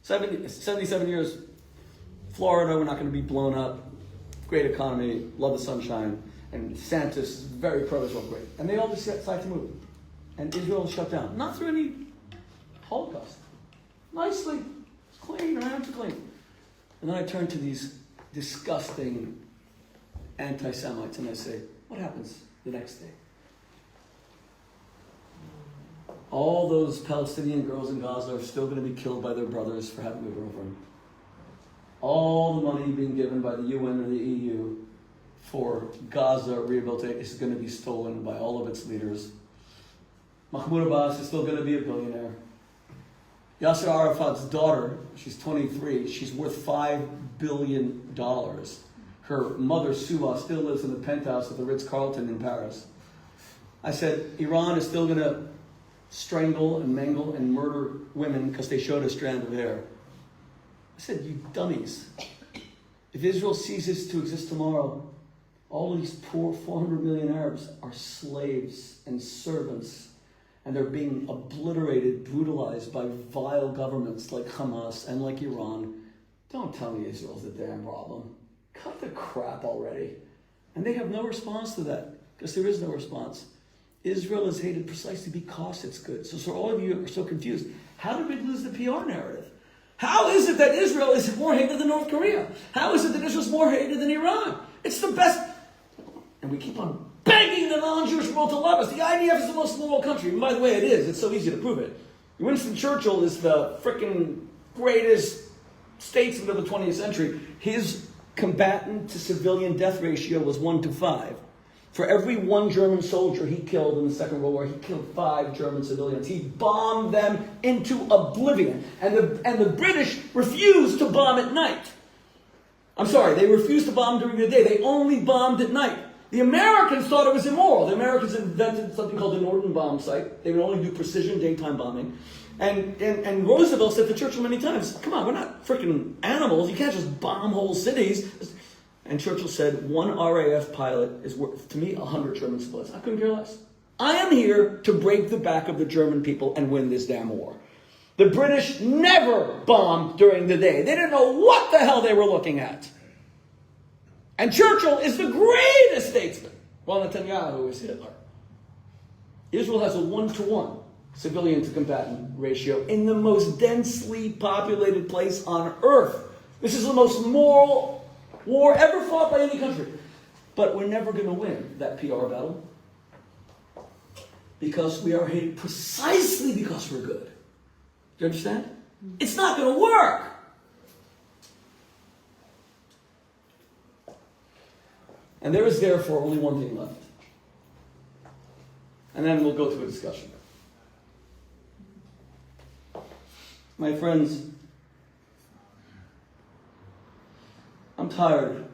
77 years, Florida, we're not going to be blown up. Great economy, love the sunshine. And DeSantis is very pro-Israel, great. And they all decide to move. And Israel is shut down. Not through any Holocaust. Nicely. It's clean, our hands are clean. And then I turn to these disgusting anti-Semites and I say, what happens the next day? All those Palestinian girls in Gaza are still going to be killed by their brothers for having a girlfriend. All the money being given by the UN or the EU for Gaza rehabilitation is going to be stolen by all of its leaders. Mahmoud Abbas is still going to be a billionaire. Yasser Arafat's daughter, she's 23, she's worth $5 billion. Her mother, Suva, still lives in the penthouse at the Ritz-Carlton in Paris. I said, Iran is still going to strangle and mangle and murder women because they showed a strand of hair. I said, you dummies. If Israel ceases to exist tomorrow, all of these poor 400 million Arabs are slaves and servants, and they're being obliterated, brutalized by vile governments like Hamas and like Iran. Don't tell me Israel's the damn problem. Cut the crap already. And they have no response to that, because there is no response. Israel is hated precisely because it's good. So all of you are so confused. How did we lose the PR narrative? How is it that Israel is more hated than North Korea? How is it that Israel's more hated than Iran? It's the best. And we keep on begging the non-Jewish world to love us. The IDF is the most moral country. And by the way, it is. It's so easy to prove it. Winston Churchill is the freaking greatest statesman of the 20th century. His combatant to civilian death ratio was 1 to 5. For every one German soldier he killed in the Second World War, he killed 5 German civilians. He bombed them into oblivion. And the British refused to bomb at night. I'm sorry, they refused to bomb during the day. They only bombed at night. The Americans thought it was immoral. The Americans invented something called the Norden bomb site. They would only do precision daytime bombing. And Roosevelt said to Churchill many times, come on, we're not freaking animals. You can't just bomb whole cities. And Churchill said, 1 RAF pilot is worth, to me, 100 German civilians. I couldn't care less. I am here to break the back of the German people and win this damn war. The British never bombed during the day. They didn't know what the hell they were looking at. And Churchill is the greatest statesman, while Netanyahu is Hitler. Israel has a 1-to-1 civilian to combatant ratio in the most densely populated place on earth. This is the most moral war ever fought by any country. But we're never going to win that PR battle, because we are hated precisely because we're good. Do you understand? It's not going to work. And there is therefore only one thing left. And then we'll go to a discussion. My friends, I'm tired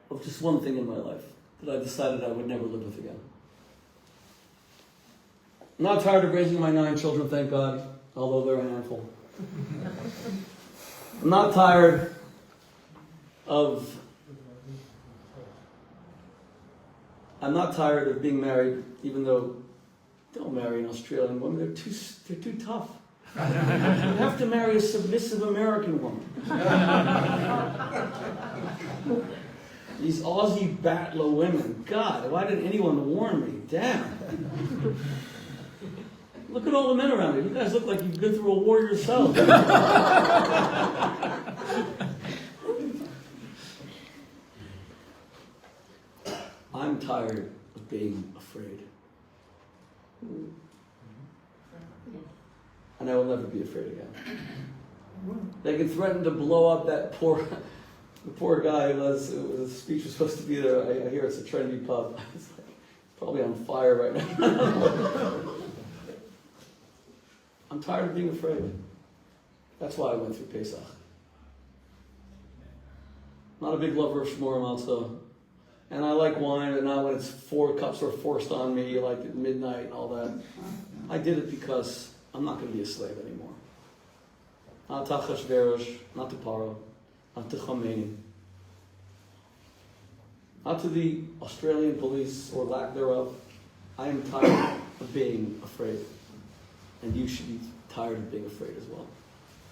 of just one thing in my life that I decided I would never live with again. I'm not tired of raising my 9 children, thank God, although they're a handful. I'm not tired of being married, even though don't marry an Australian woman, they're too tough. You have to marry a submissive American woman. These Aussie battler women, God, why didn't anyone warn me? Damn. Look at all the men around here. You guys look like you've been through a war yourself. I'm tired of being afraid. And I will never be afraid again. They can threaten to blow up that the poor guy the speech was supposed to be there. I hear it's a trendy pub. It's like, probably on fire right now. I'm tired of being afraid. That's why I went through Pesach. Not a big lover of shmurim also. And I like wine, but not when it's 4 cups are forced on me, like at midnight and all that. I did it because I'm not going to be a slave anymore. Not to Achashverosh, not to Paro, not to Khomeini, not to the Australian police or lack thereof. I am tired of being afraid. And you should be tired of being afraid as well.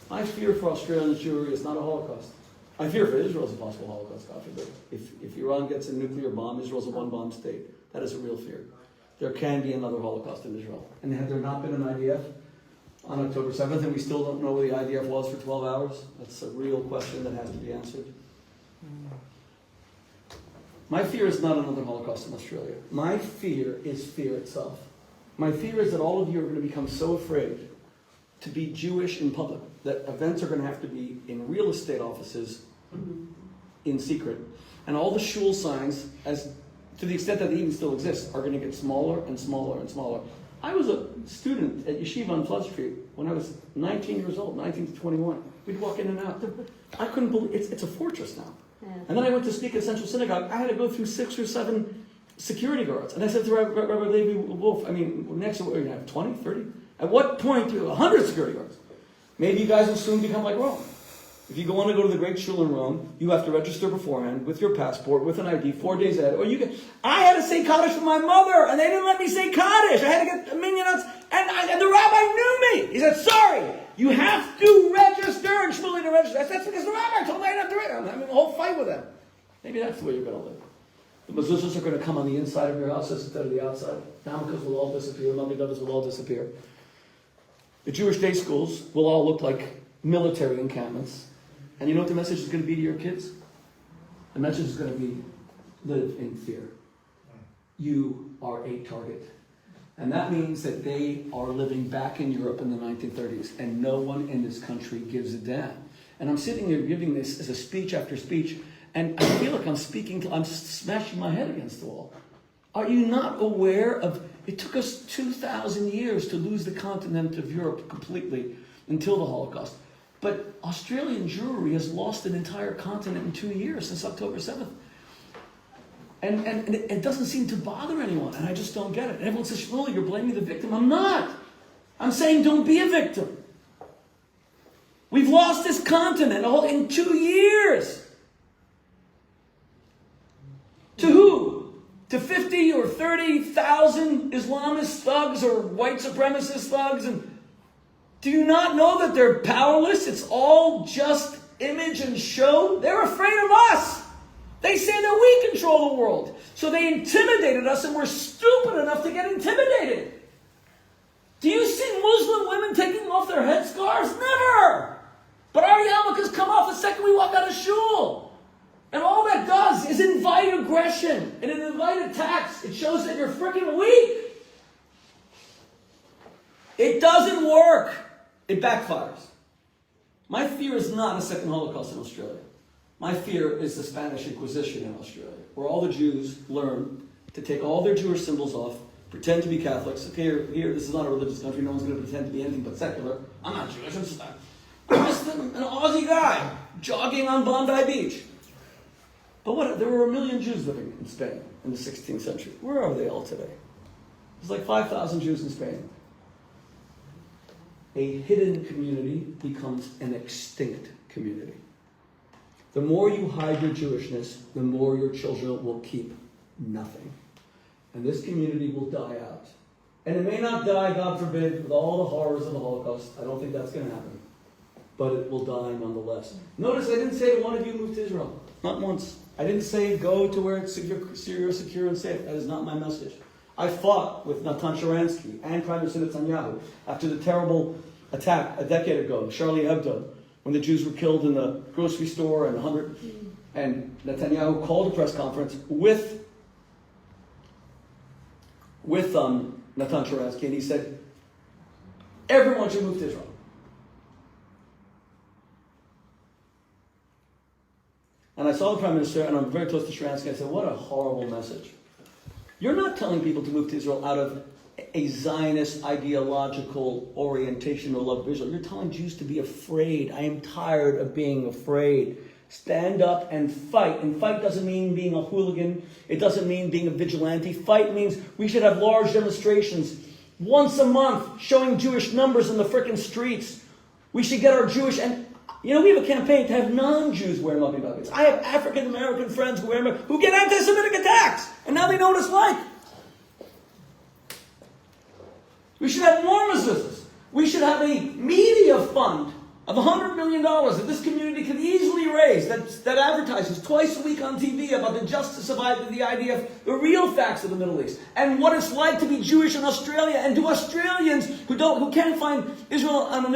My fear for Australian Jewry is not a Holocaust. I fear for Israel is a possible Holocaust, God forbid. If Iran gets a nuclear bomb, Israel's a one-bomb state. That is a real fear. There can be another Holocaust in Israel. And had there not been an IDF on October 7th, and we still don't know where the IDF was for 12 hours, that's a real question that has to be answered. My fear is not another Holocaust in Australia. My fear is fear itself. My fear is that all of you are going to become so afraid to be Jewish in public that events are going to have to be in real estate offices in secret. And all the shul signs, as to the extent that they even still exist, are going to get smaller and smaller and smaller. I was a student at Yeshiva on Flood Street when I was 19 years old, 19 to 21. We'd walk in and out. I couldn't believe it's a fortress now. Yeah. And then I went to speak at Central Synagogue. I had to go through 6 or 7 security guards. And I said to Rabbi Levi Wolf, next to what are you going to have, 20, 30? At what point do you have 100 security guards? Maybe you guys will soon become like Rome. If you want to go to the Great Shul in Rome, you have to register beforehand with your passport, with an ID, 4 days ahead. Or you can. I had to say Kaddish for my mother, and they didn't let me say Kaddish. I had to get a million ounce, and the rabbi knew me. He said, "Sorry, you have to register." And Shmuley to register. That's because the rabbi told me I didn't have to register. I'm having a whole fight with them. Maybe that's the way you're going to live. The mezuzahs are going to come on the inside of your house instead of the outside. Yarmulkes will all disappear. Mamidadas will all disappear. The Jewish day schools will all look like military encampments. And you know what the message is going to be to your kids? The message is going to be, live in fear. You are a target. And that means that they are living back in Europe in the 1930s, and no one in this country gives a damn. And I'm sitting here giving this as a speech after speech, and I feel like I'm smashing my head against the wall. Are you not aware of, it took us 2,000 years to lose the continent of Europe completely until the Holocaust. But Australian Jewry has lost an entire continent in 2 years, since October 7th. And it doesn't seem to bother anyone, and I just don't get it. And everyone says, "Shmuley, you're blaming the victim." I'm not. I'm saying don't be a victim. We've lost this continent in 2 years. To who? To 50 or 30,000 Islamist thugs or white supremacist thugs? And do you not know that they're powerless? It's all just image and show. They're afraid of us. They say that we control the world. So they intimidated us, and we're stupid enough to get intimidated. Do you see Muslim women taking off their headscarves? Never! But our yarmulkes come off the second we walk out of shul. And all that does is invite aggression and an invite attacks. It shows that you're freaking weak. It doesn't work. It backfires. My fear is not a second Holocaust in Australia. My fear is the Spanish Inquisition in Australia, where all the Jews learn to take all their Jewish symbols off, pretend to be Catholics. Here, this is not a religious country. No one's going to pretend to be anything but secular. I'm not Jewish. I'm just an Aussie guy jogging on Bondi Beach. But what? There were 1 million Jews living in Spain in the 16th century. Where are they all today? There's like 5,000 Jews in Spain. A hidden community becomes an extinct community. The more you hide your Jewishness, the more your children will keep nothing. And this community will die out. And it may not die, God forbid, with all the horrors of the Holocaust. I don't think that's going to happen. But it will die nonetheless. Notice I didn't say one of you moved to Israel. Not once. I didn't say go to where it's secure and safe. That is not my message. I fought with Natan Sharansky and Prime Minister Netanyahu after the terrible attack a decade ago, Charlie Hebdo, when the Jews were killed in the grocery store and Netanyahu called a press conference with Natan Sharansky, and he said, everyone should move to Israel. And I saw the Prime Minister, and I'm very close to Sharansky. I said, what a horrible message. You're not telling people to move to Israel out of a Zionist ideological orientation or love of Israel. You're telling Jews to be afraid. I am tired of being afraid. Stand up and fight. And fight doesn't mean being a hooligan. It doesn't mean being a vigilante. Fight means we should have large demonstrations once a month showing Jewish numbers in the frickin' streets. We should get our Jewish... And you know, we have a campaign to have non-Jews wear muffin buckets. I have African-American friends who get anti-Semitic attacks. And now they know what it's like. We should have more mezuzahs. We should have a media fund of $100 million that this community could easily raise, that advertises twice a week on TV about the justice of the IDF, the real facts of the Middle East, and what it's like to be Jewish in Australia, and to Australians who can't find Israel on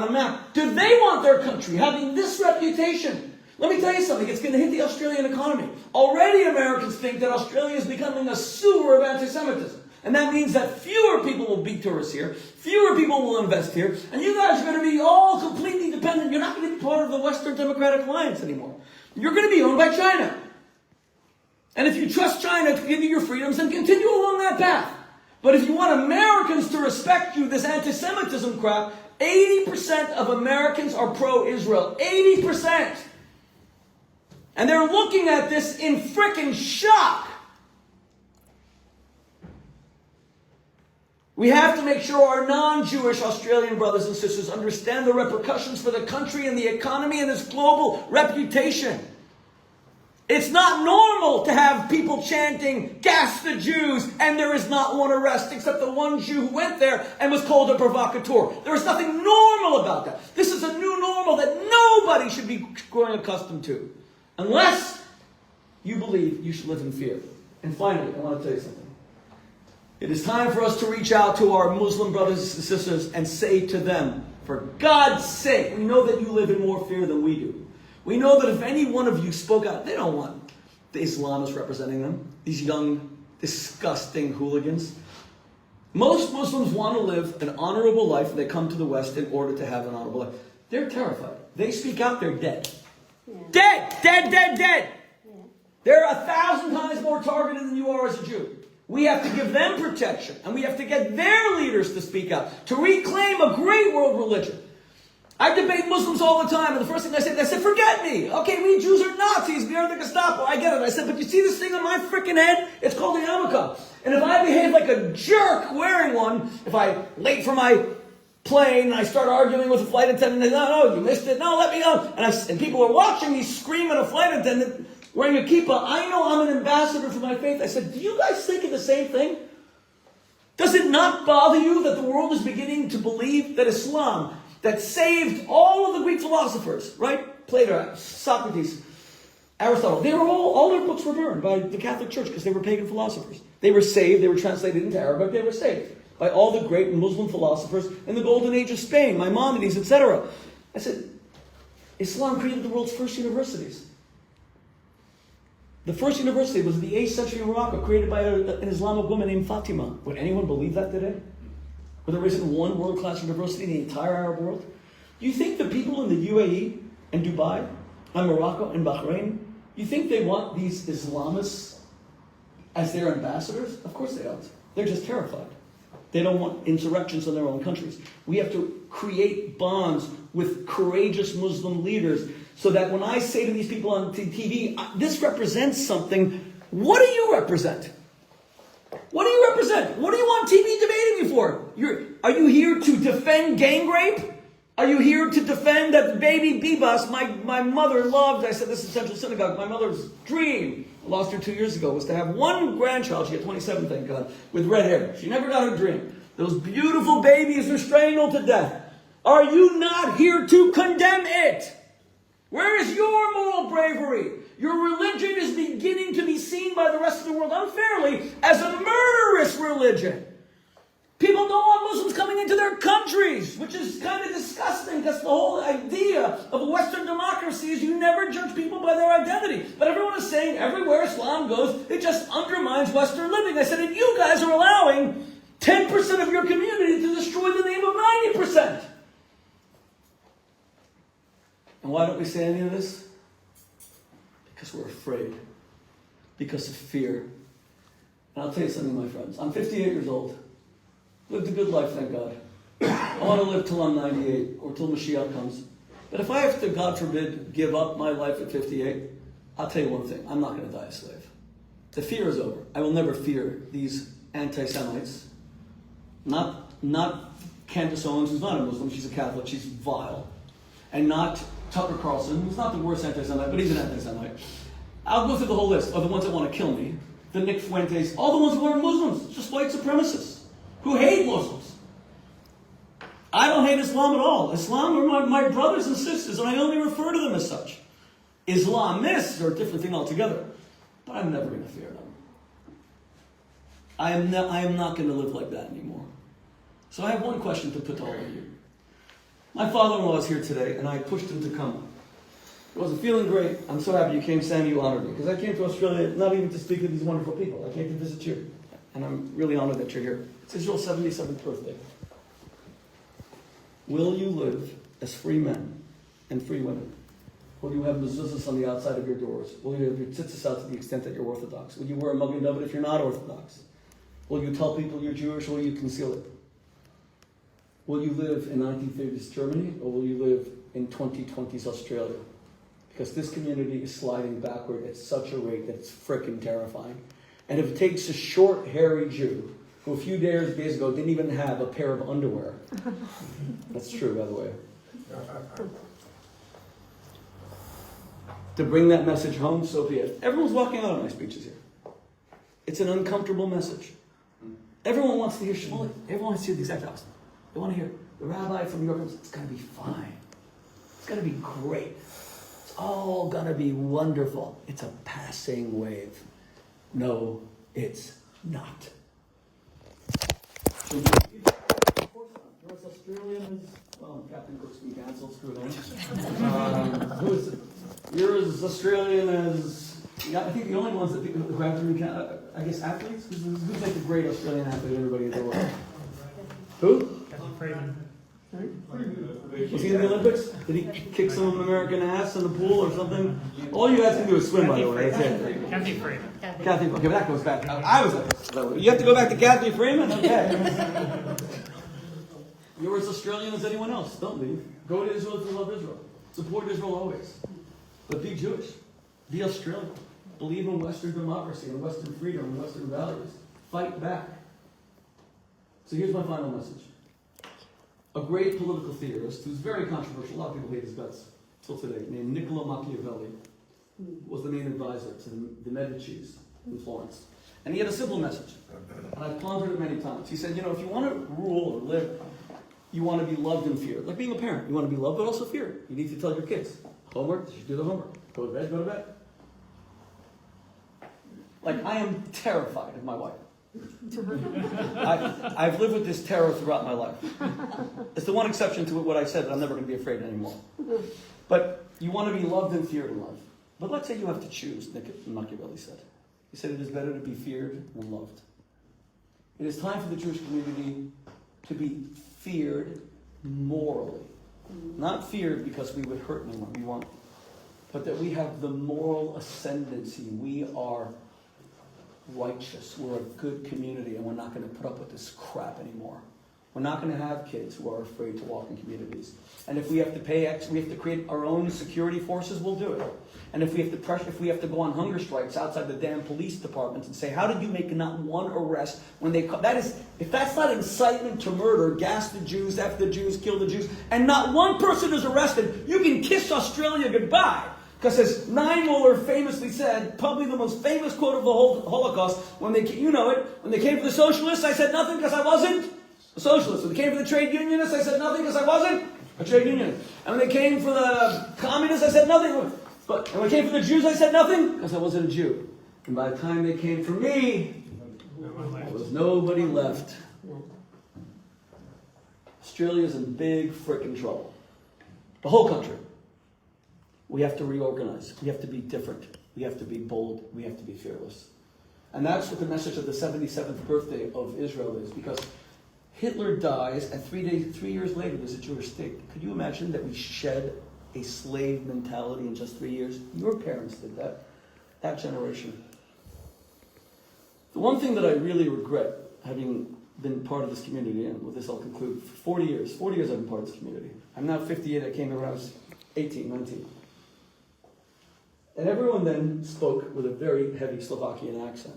a map, do they want their country having this reputation? Let me tell you something, it's going to hit the Australian economy. Already Americans think that Australia is becoming a sewer of anti-Semitism. And that means that fewer people will be tourists here, fewer people will invest here, and you guys are going to be all completely dependent. You're not going to be part of the Western Democratic Alliance anymore. You're going to be owned by China. And if you trust China to give you your freedoms, then continue along that path. But if you want Americans to respect you, this anti-Semitism crap, 80% of Americans are pro-Israel. 80%. And they're looking at this in frickin' shock. We have to make sure our non-Jewish Australian brothers and sisters understand the repercussions for the country and the economy and its global reputation. It's not normal to have people chanting, "Gas the Jews," and there is not one arrest except the one Jew who went there and was called a provocateur. There is nothing normal about that. This is a new normal that nobody should be growing accustomed to, unless you believe you should live in fear. And finally, I want to tell you something. It is time for us to reach out to our Muslim brothers and sisters and say to them, for God's sake, we know that you live in more fear than we do. We know that if any one of you spoke out, they don't want the Islamists representing them, these young, disgusting hooligans. Most Muslims want to live an honorable life, and they come to the West in order to have an honorable life. They're terrified. They speak out, they're dead. Yeah. Dead! Dead, dead, dead! Yeah. They're 1,000 times more targeted than you are as a Jew. We have to give them protection, and we have to get their leaders to speak out, to reclaim a great world religion. I debate Muslims all the time, and the first thing they said, forget me. Okay, we Jews are Nazis, we are the Gestapo. I get it. I said, but you see this thing on my freaking head? It's called the yarmulke. And if I behave like a jerk wearing one, if I'm late for my plane, and I start arguing with a flight attendant, and no, you missed it, no, let me go. And people are watching me scream at a flight attendant wearing a kippah. I know I'm an ambassador for my faith. I said, do you guys think of the same thing? Does it not bother you that the world is beginning to believe that Islam, that saved all of the Greek philosophers, right? Plato, Socrates, Aristotle. They were all their books were burned by the Catholic Church because they were pagan philosophers. They were saved, they were translated into Arabic, they were saved by all the great Muslim philosophers in the golden age of Spain, Maimonides, etc. I said, Islam created the world's first universities. The first university was in the 8th century in Morocco, created by an Islamic woman named Fatima. Would anyone believe that today? Where there isn't one world-class university in the entire Arab world? You think the people in the UAE and Dubai and Morocco and Bahrain, you think they want these Islamists as their ambassadors? Of course they don't. They're just terrified. They don't want insurrections in their own countries. We have to create bonds with courageous Muslim leaders so that when I say to these people on TV, this represents something, what do you represent? What do you represent? What do you want TV debating you for? Are you here to defend gang rape? Are you here to defend that baby Bibas my mother loved? I said this in Central Synagogue. My mother's dream, I lost her 2 years ago, was to have one grandchild. She had 27, thank God, with red hair. She never got her dream. Those beautiful babies are strangled to death. Are you not here to condemn it? Where is your moral bravery? Your religion is beginning to be seen by the rest of the world unfairly as a murderous religion. People don't want Muslims coming into their countries, which is kind of disgusting because the whole idea of a Western democracy is you never judge people by their identity. But everyone is saying everywhere Islam goes, it just undermines Western living. I said, and you guys are allowing 10% of your community to destroy the name of 90%. And why don't we say any of this? Because we're afraid. Because of fear. And I'll tell you something, my friends. I'm 58 years old. Lived a good life, thank God. I want to live till I'm 98 or till Mashiach comes. But if I have to, God forbid, give up my life at 58, I'll tell you one thing. I'm not going to die a slave. The fear is over. I will never fear these anti-Semites. Not Candace Owens, who's not a Muslim. She's a Catholic. She's vile. And not Tucker Carlson, who's not the worst anti-Semite, but he's an anti-Semite. I'll go through the whole list of the ones that want to kill me. The Nick Fuentes, all the ones who are Muslims, just white supremacists, who hate Muslims. I don't hate Islam at all. Islam are my brothers and sisters, and I only refer to them as such. Islamists are a different thing altogether. But I'm never going to fear them. I am not going to live like that anymore. So I have one question to put to all of you. My father-in-law is here today, and I pushed him to come. I wasn't feeling great. I'm so happy you came, Sandy. You honored me. Because I came to Australia not even to speak to these wonderful people. I came to visit you. And I'm really honored that you're here. It's Israel's 77th birthday. Will you live as free men and free women? Will you have mezuzahs on the outside of your doors? Will you have your tzitzis out to the extent that you're Orthodox? Will you wear a Magen David if you're not Orthodox? Will you tell people you're Jewish, or will you conceal it? Will you live in 1930s Germany, or will you live in 2020s Australia? Because this community is sliding backward at such a rate that it's frickin' terrifying. And if it takes a short, hairy Jew who a few days ago didn't even have a pair of underwear. That's true, by the way. To bring that message home, so be it. Everyone's walking out on my speeches here. It's an uncomfortable message. Everyone wants to hear Shmuley. Everyone wants to hear the exact opposite. They want to hear the rabbi from New York. It's going to be fine. It's going to be great. It's all going to be wonderful. It's a passing wave. No, it's not. Of course not. You're as Australian as, well, Captain Cook's been cancelled, screw that. You're as Australian as, I think the only ones that who have to be, I guess, athletes? Who's like the great Australian athlete everybody in the world? Who? Was he in the Olympics? Did he kick some American ass in the pool or something? All you guys can do is swim, by the way. That's it. Kathy Freeman. Kathy, okay, that goes back. I was like, you have to go back to Kathy Freeman? Okay. You're as Australian as anyone else. Don't leave. Go to Israel if you love Israel. Support Israel always. But be Jewish. Be Australian. Believe in Western democracy and Western freedom and Western values. Fight back. So here's my final message. A great political theorist who's very controversial, a lot of people hate his guts till today, named Niccolo Machiavelli, was the main advisor to the Medicis in Florence. And he had a simple message. And I've pondered it many times. He said, if you want to rule or live, you want to be loved and feared. Like being a parent. You want to be loved but also feared. You need to tell your kids, homework, you should do the homework. Go to bed, go to bed. Like, I am terrified of my wife. I've lived with this terror throughout my life. It's the one exception to what I said, that I'm never going to be afraid anymore. But you want to be loved and feared in life. But let's say you have to choose, Machiavelli said. He said it is better to be feared than loved. It is time for the Jewish community to be feared morally. Not feared because we would hurt anyone, we won't. But that we have the moral ascendancy. We are righteous. We're a good community, and we're not going to put up with this crap anymore. We're not going to have kids who are afraid to walk in communities. And if we have to we have to create our own security forces, we'll do it. And if we have to go on hunger strikes outside the damn police departments and say, how did you make not one arrest when they come? If that's not incitement to murder, gas the Jews, F the Jews, kill the Jews, and not one person is arrested, you can kiss Australia goodbye. Because as Niemöller famously said, probably the most famous quote of the whole Holocaust, when they came for the socialists, I said nothing because I wasn't a socialist. When they came for the trade unionists, I said nothing because I wasn't a trade unionist. And when they came for the communists, I said nothing. And when they came for the Jews, I said nothing because I wasn't a Jew. And by the time they came for me, there was nobody left. Australia's in big frickin' trouble. The whole country. We have to reorganize. We have to be different. We have to be bold. We have to be fearless. And that's what the message of the 77th birthday of Israel is. Because Hitler dies, and 3 years later there's a Jewish state. Could you imagine that we shed a slave mentality in just 3 years? Your parents did that. That generation. The one thing that I really regret, having been part of this community, and with this I'll conclude, for 40 years I've been part of this community. I'm now 58. I came here when I was 18, 19. And everyone then spoke with a very heavy Slovakian accent.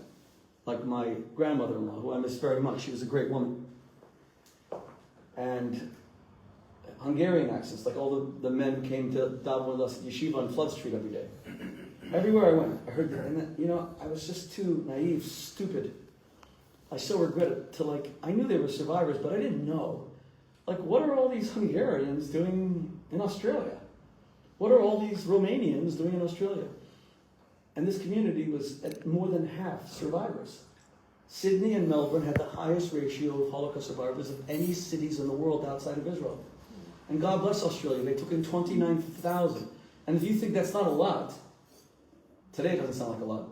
Like my grandmother-in-law, who I miss very much. She was a great woman. And Hungarian accents, like all the men who came to daven with us at Yeshiva on Flood Street every day. Everywhere I went, I heard that. And I was just too naive, stupid. I still regret it. I knew they were survivors, but I didn't know. What are all these Hungarians doing in Australia? What are all these Romanians doing in Australia? And this community was at more than half survivors. Sydney and Melbourne had the highest ratio of Holocaust survivors of any cities in the world outside of Israel. And God bless Australia, they took in 29,000. And if you think that's not a lot, today it doesn't sound like a lot.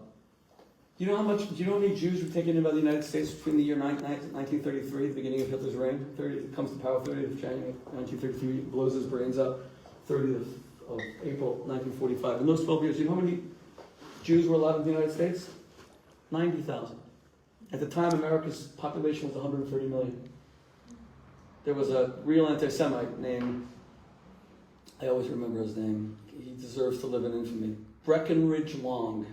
Do you know how many Jews were taken in by the United States between the year 1933, the beginning of Hitler's reign, comes to power 30th of January 1933, blows his brains out, 30th of April 1945. In those 12 years, do you know how many Jews were allowed in the United States? 90,000. At the time, America's population was 130 million. There was a real anti-Semite named, I always remember his name, he deserves to live in infamy, Breckinridge Long.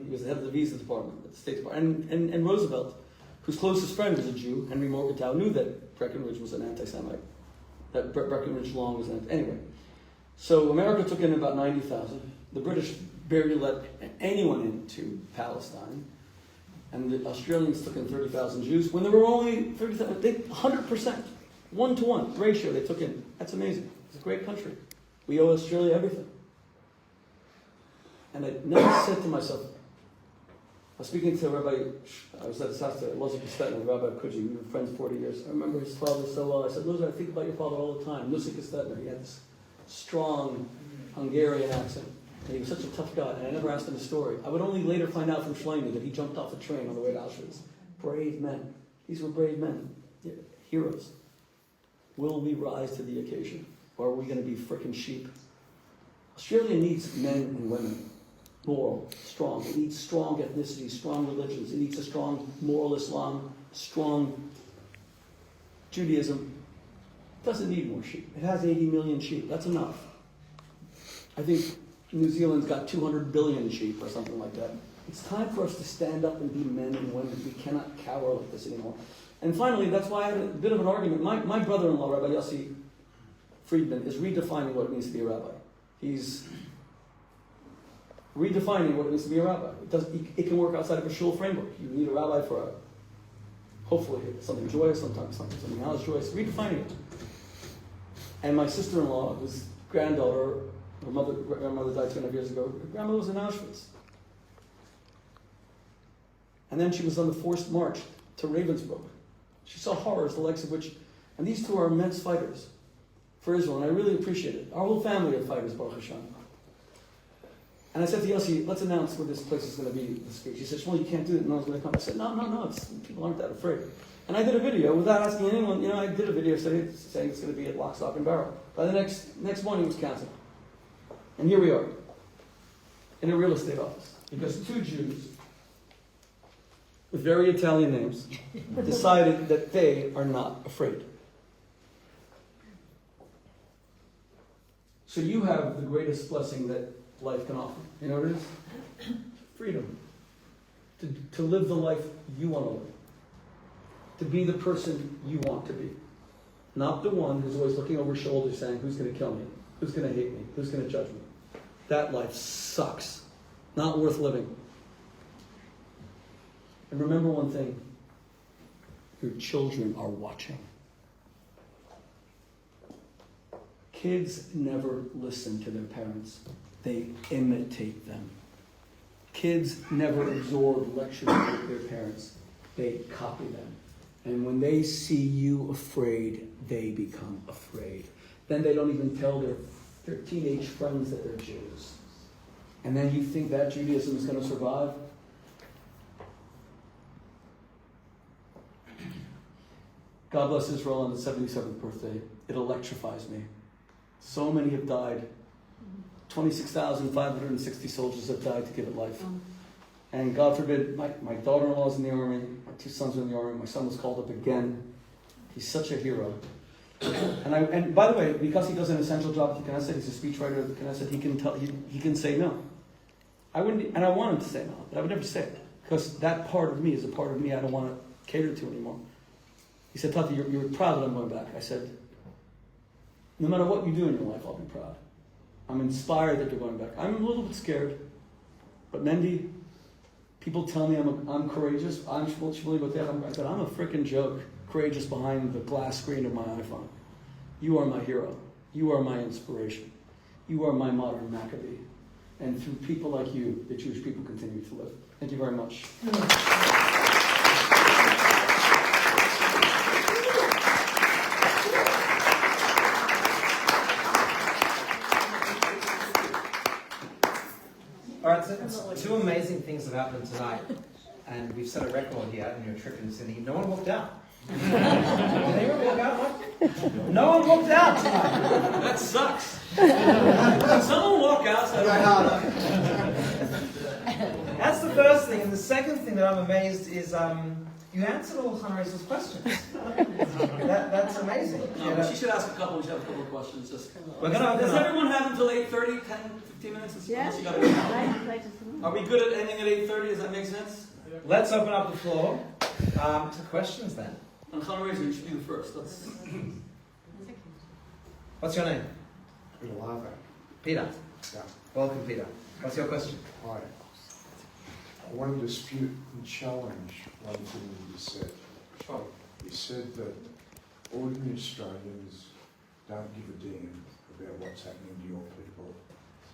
He was the head of the Visa Department at the State Department. And Roosevelt whose closest friend was a Jew, Henry Morgenthau, knew that Breckinridge was an anti-Semite. That Breckinridge Long was an anyway. So America took in about 90,000. The British barely let anyone into Palestine. And the Australians took in 30,000 Jews. When there were only 30,000, 100%, 1-to-1 ratio they took in. That's amazing. It's a great country. We owe Australia everything. And I never said to myself, I was speaking to I was at his house, Elazar Kestetner, Rabbi Kuji, we were friends 40 years. I remember his father so well. I said, Elazar, I think about your father all the time. Lucy Kestetner, he had this strong Hungarian accent. And he was such a tough guy, and I never asked him a story. I would only later find out from Shlomo that he jumped off a train on the way to Auschwitz. Brave men. These were brave men. Heroes. Will we rise to the occasion? Or are we going to be frickin' sheep? Australia needs men and women. Moral, strong. It needs strong ethnicities, strong religions. It needs a strong moral Islam, strong Judaism. It doesn't need more sheep. It has 80 million sheep. That's enough. I think New Zealand's got 200 billion sheep or something like that. It's time for us to stand up and be men and women. We cannot cower like this anymore. And finally, that's why I had a bit of an argument. My brother-in-law, Rabbi Yossi Friedman, is redefining what it means to be a rabbi. He's redefining what it means to be a rabbi. It can work outside of a shul framework. You need a rabbi for hopefully something joyous, sometimes something not as joyous. Redefining it. And my sister-in-law, whose grandmother died 2.5 years ago. Her grandmother was in Auschwitz. And then she was on the forced march to Ravensbrück. She saw horrors, the likes of which, and these two are immense fighters for Israel, and I really appreciate it. Our whole family are fighters, Baruch Hashem. And I said to Yossi, let's announce where this place is going to be this week. She said, Shmuel, you can't do it, no one's going to come. I said, no, people aren't that afraid. And I did a video without asking anyone, I did a video saying it's going to be at Lock, Stock, and Barrel. By the next morning it was canceled. And here we are, in a real estate office, because two Jews with very Italian names decided that they are not afraid. So you have the greatest blessing that life can offer. You know what it is? Freedom. To live the life you want to live. To be the person you want to be. Not the one who's always looking over his shoulder saying, who's going to kill me? Who's going to hate me? Who's going to judge me? That life sucks. Not worth living. And remember one thing. Your children are watching. Kids never listen to their parents. They imitate them. Kids never absorb lectures from their parents. They copy them. And when they see you afraid, they become afraid. Then they don't even tell their teenage friends that they're Jews. And then you think that Judaism is going to survive? God bless Israel on the 77th birthday. It electrifies me. So many have died. 26,560 soldiers have died to give it life. And God forbid, my daughter-in-law is in the army, my two sons are in the army, my son was called up again. He's such a hero. And by the way, because he does an essential job at the Knesset, he's a speechwriter at the Knesset, he can say no. I wouldn't, and I want him to say no, but I would never say it. Because that part of me is a part of me I don't want to cater to anymore. He said, Tati, you're proud that I'm going back. I said, no matter what you do in your life, I'll be proud. I'm inspired that you're going back. I'm a little bit scared. But Mendy, people tell me I'm courageous. I'm Shmuley, but I said, I'm a freaking joke, courageous behind the glass screen of my iPhone. You are my hero. You are my inspiration. You are my modern Maccabee. And through people like you, the Jewish people continue to live. Thank you very much. All right, so two amazing things have happened tonight, and we've set a record here in your trip in Sydney. No one walked out. Did anyone walk out? Mike? No one walked out tonight. That sucks. Can someone walk out? That's the first thing, and the second thing that I'm amazed is you answered all Hanre's questions. That's amazing. No, she should ask a couple. We should have a couple of questions. We're gonna Does everyone have until 8:30, 10, 15 minutes? Yeah. Are we good at ending at 8:30? Does that make sense? let's open up the floor to questions then. On fundraising, you should be the first. What's your name? Peter Larvack. Peter. Yeah. Welcome, Peter. What's your question? Hi. I want to dispute and challenge one thing you said. Sure. You said that ordinary Australians don't give a damn about what's happening to your people.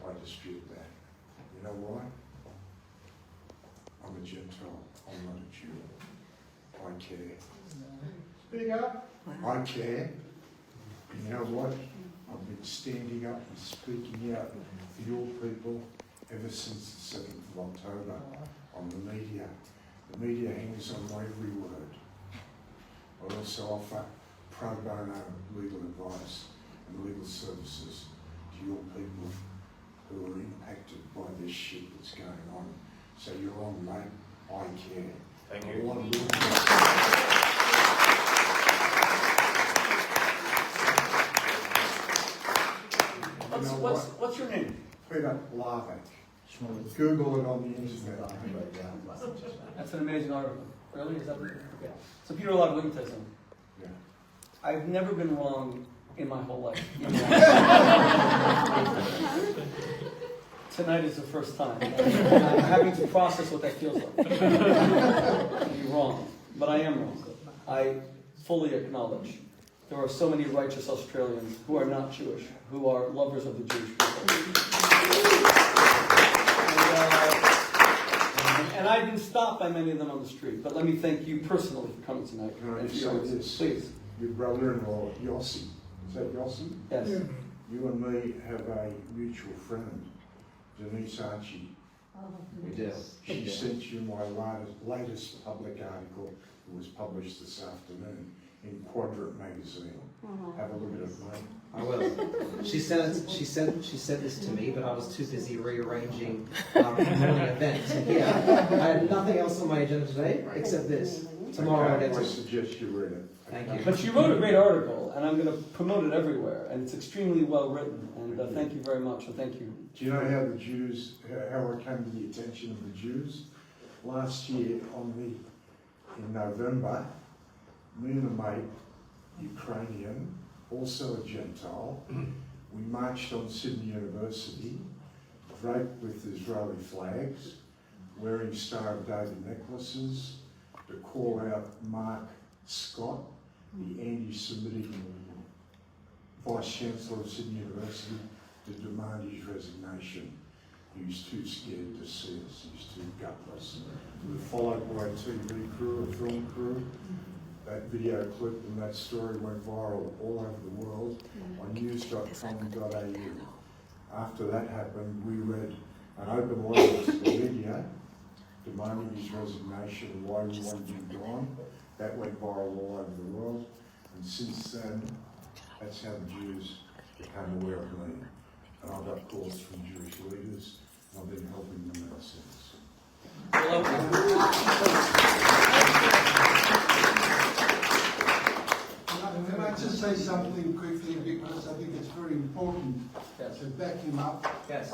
I dispute that. You know why? I'm a Gentile. I'm not a Jew. I care. Speak up. I care. And you know what? I've been standing up and speaking out for your people ever since the 7th of October on the media. The media hangs on my every word. I also offer pro bono legal advice and legal services to your people who are impacted by this shit that's going on. So you're on, mate. I care. Thank I you. want to What's your name? Peter Larvack. Google it on the internet. That's an amazing article. Really? Is that yeah. So Peter Larvack, let me tell you something. Yeah. I've never been wrong in my whole life. Tonight is the first time. I'm having to process what that feels like. To be wrong. But I am wrong. I fully acknowledge there are so many righteous Australians who are not Jewish, who are lovers of the Jewish people. And I've been stopped by many of them on the street. But let me thank you personally for coming tonight. Can I And just for your say words. this? Please. Your brother-in-law, Yossi. Is that Yossi? Yes. You and me have a mutual friend, Denise Archie. We do. She sent you my latest public article that was published this afternoon in Quadrant magazine. Have a look at it, mate. I will. She said this to me, but I was too busy rearranging morning events. And yeah, I had nothing else on my agenda today except this. Tomorrow I'll get I to. suggest you read it. Thank you. But you wrote a great article, and I'm going to promote it everywhere, and it's extremely well written. And thank you very much, and thank you. Do you know how the Jews, how it came to the attention of the Jews? Last year, in November, me and a mate, Ukrainian, also a Gentile, we marched on Sydney University, draped with Israeli flags, wearing Star of David necklaces, to call out Mark Scott, the anti-Semitic Vice-Chancellor of Sydney University, to demand his resignation. He was too scared to see us, he was too gutless. We were followed by a TV crew, a film crew. That video clip and that story went viral all over the world on news.com.au. After that happened, we read an open letter to the media demanding his resignation and why we wanted him gone. That went viral all over the world. And since then, that's how the Jews became aware of me. And I've got calls from Jewish leaders, and I've been helping them ever since. Can I just say something quickly, because I think it's very important to back him up. Yes.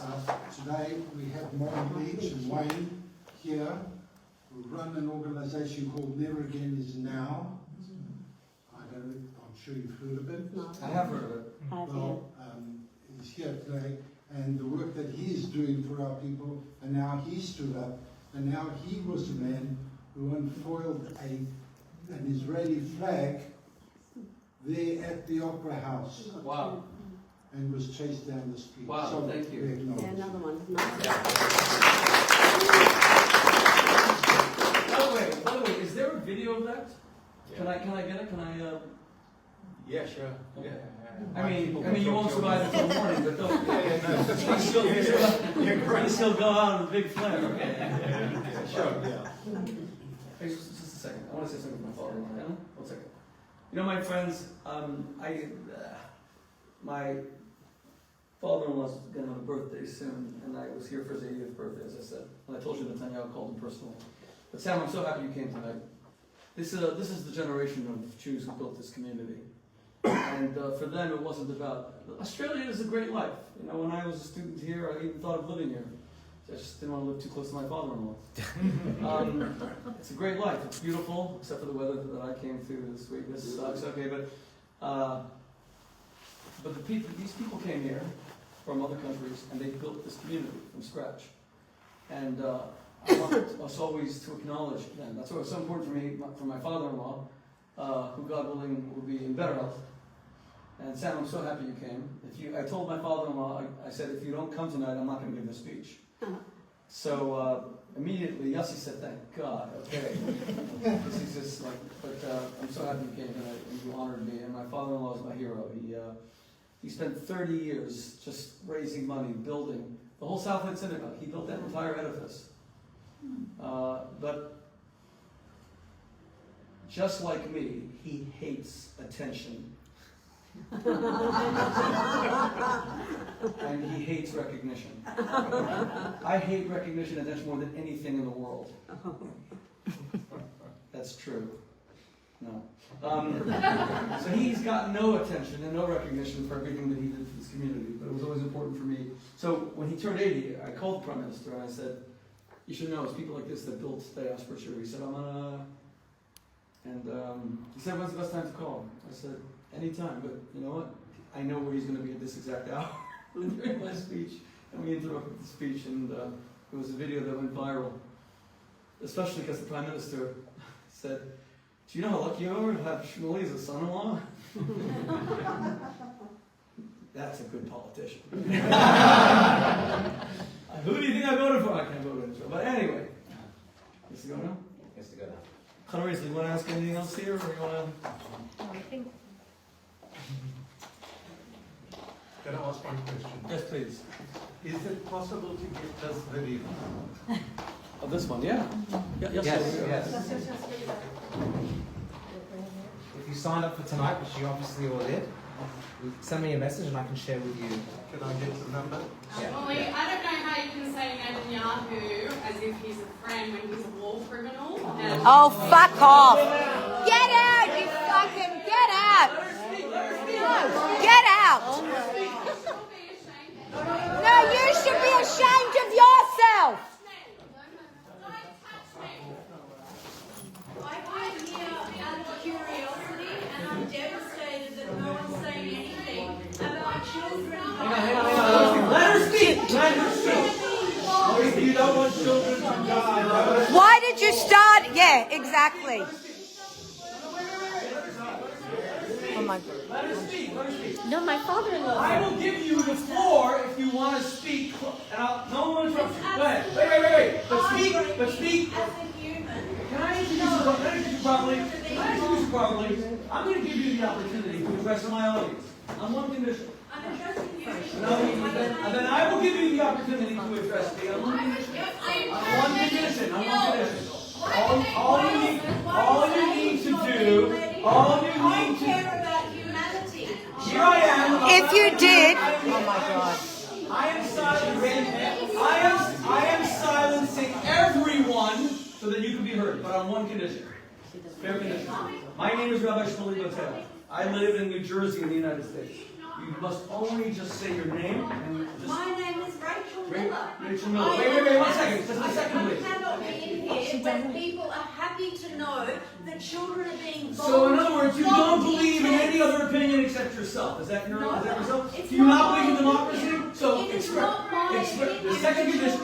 Today we have Morgan Leach and Wayne here, who run an organisation called Never Again Is Now. I'm sure you've heard of it. No. I have heard of it. Well, he's here today, and the work that he is doing for our people, and now he stood up, and now he was the man who unfoiled an Israeli flag there at the Opera House Wow. and was chased down the street. Wow, So thank you. we acknowledge Yeah, it. another one. By the way, is there a video of that? Can I get it? Can I? Yeah, sure. Okay. Yeah. I mean, you won't survive until morning, but don't. You still go out in a big flare. Okay. Sure, yeah. Hey, just a second. I want to say something to my father-in-law. Can I? 1 second. You know, my friends, my father-in-law's going to have a birthday soon, and I was here for his 80th birthday, as I said. And I told you Netanyahu called him personally. But Sam, I'm so happy you came tonight. This is the generation of Jews who built this community. And for them, it wasn't about... Australia is a great life. You know, when I was a student here, I even thought of living here. I just didn't want to live too close to my father-in-law. It's a great life. It's beautiful, except for the weather that I came through this week. This sucks. Okay, but these people came here from other countries, and they built this community from scratch. And I want us always to acknowledge them. That's why it's so important for me, for my father-in-law, who God willing will be in better health. And Sam, I'm so happy you came. I told my father-in-law, I said, if you don't come tonight, I'm not going to give this speech. So immediately, Yossi said, thank God, okay. This is just like, but I'm so happy you came tonight, and you honored me. And my father-in-law is my hero. He spent 30 years just raising money, building the whole Southland Synagogue. He built that entire edifice. But just like me, he hates attention. And he hates recognition. I hate recognition and attention more than anything in the world. That's true. No. So he's got no attention and no recognition for everything that he did for this community, but it was always important for me. So when he turned 80, I called the Prime Minister and I said, you should know, it's people like this that built Diaspora Church. He said, he said, when's the best time to call? I said, anytime, but you know what? I know where he's going to be at this exact hour during my speech. And we interrupted the speech, and it was a video that went viral, especially because the Prime Minister said, do you know how lucky you are to have Shmuley as a son-in-law? That's a good politician. Who do you think I voted for? I can't vote in Israel. But anyway, gets to go now? Yes, to go now. Clarice, do you want to ask anything else here, or you want to? I think. Can I ask one question? Yes, please. Is it possible to get this video? Oh, this one, yeah. Yes. If you signed up for tonight, which you obviously all did, send me a message and I can share with you. Can I get the number? Yeah. Well, I don't know how you can say Netanyahu as if he's a friend when he's a war criminal. Oh, fuck off! Get out, you fucking get out! Get out! No, you should be ashamed of yourself! I came here out of curiosity, and I'm devastated that no one's saying anything about children. Let her speak! If you don't want children to die, Why did you start? Yeah, exactly. Oh my God. Let her speak. No, my father-in-law. I will give you the floor if you want to speak, and no one will interrupt you. Go ahead. Wait. But speak. As a human, Can I introduce you properly? I'm going to give you the opportunity to address my audience on one condition. I'm addressing you. And then I will give you the opportunity to address me on one condition. All you need to do. I care about humanity. Here I am. If you did, oh my God. I am silencing everyone so that you can be heard, but on one condition. Fair condition. My name is Rabbi Shmuley. I live in New Jersey in the United States. You must only just say your name and just... My name is Rachel Miller. Rachel Miller. Wait, 1 second. Just a second, I please. cannot be in here when people are happy to know that children are being bombed. So in other words, you don't believe in any other opinion except yourself. Is that yourself? Do you not believe in democracy? So It is not my opinion. the second condition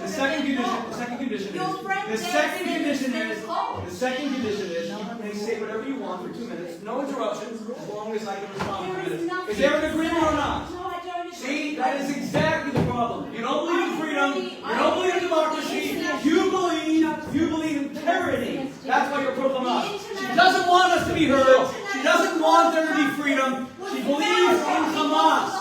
is you may say whatever you want for 2 minutes, no interruptions, as long as I can respond for 2 minutes. Is there an agreement or not? No, I don't agree. See, that is exactly the problem. You don't believe in freedom, you don't believe in democracy, you believe in tyranny. That's why you're pro-Hamas. She doesn't want us to be heard. She doesn't want there to be freedom. She believes in Hamas.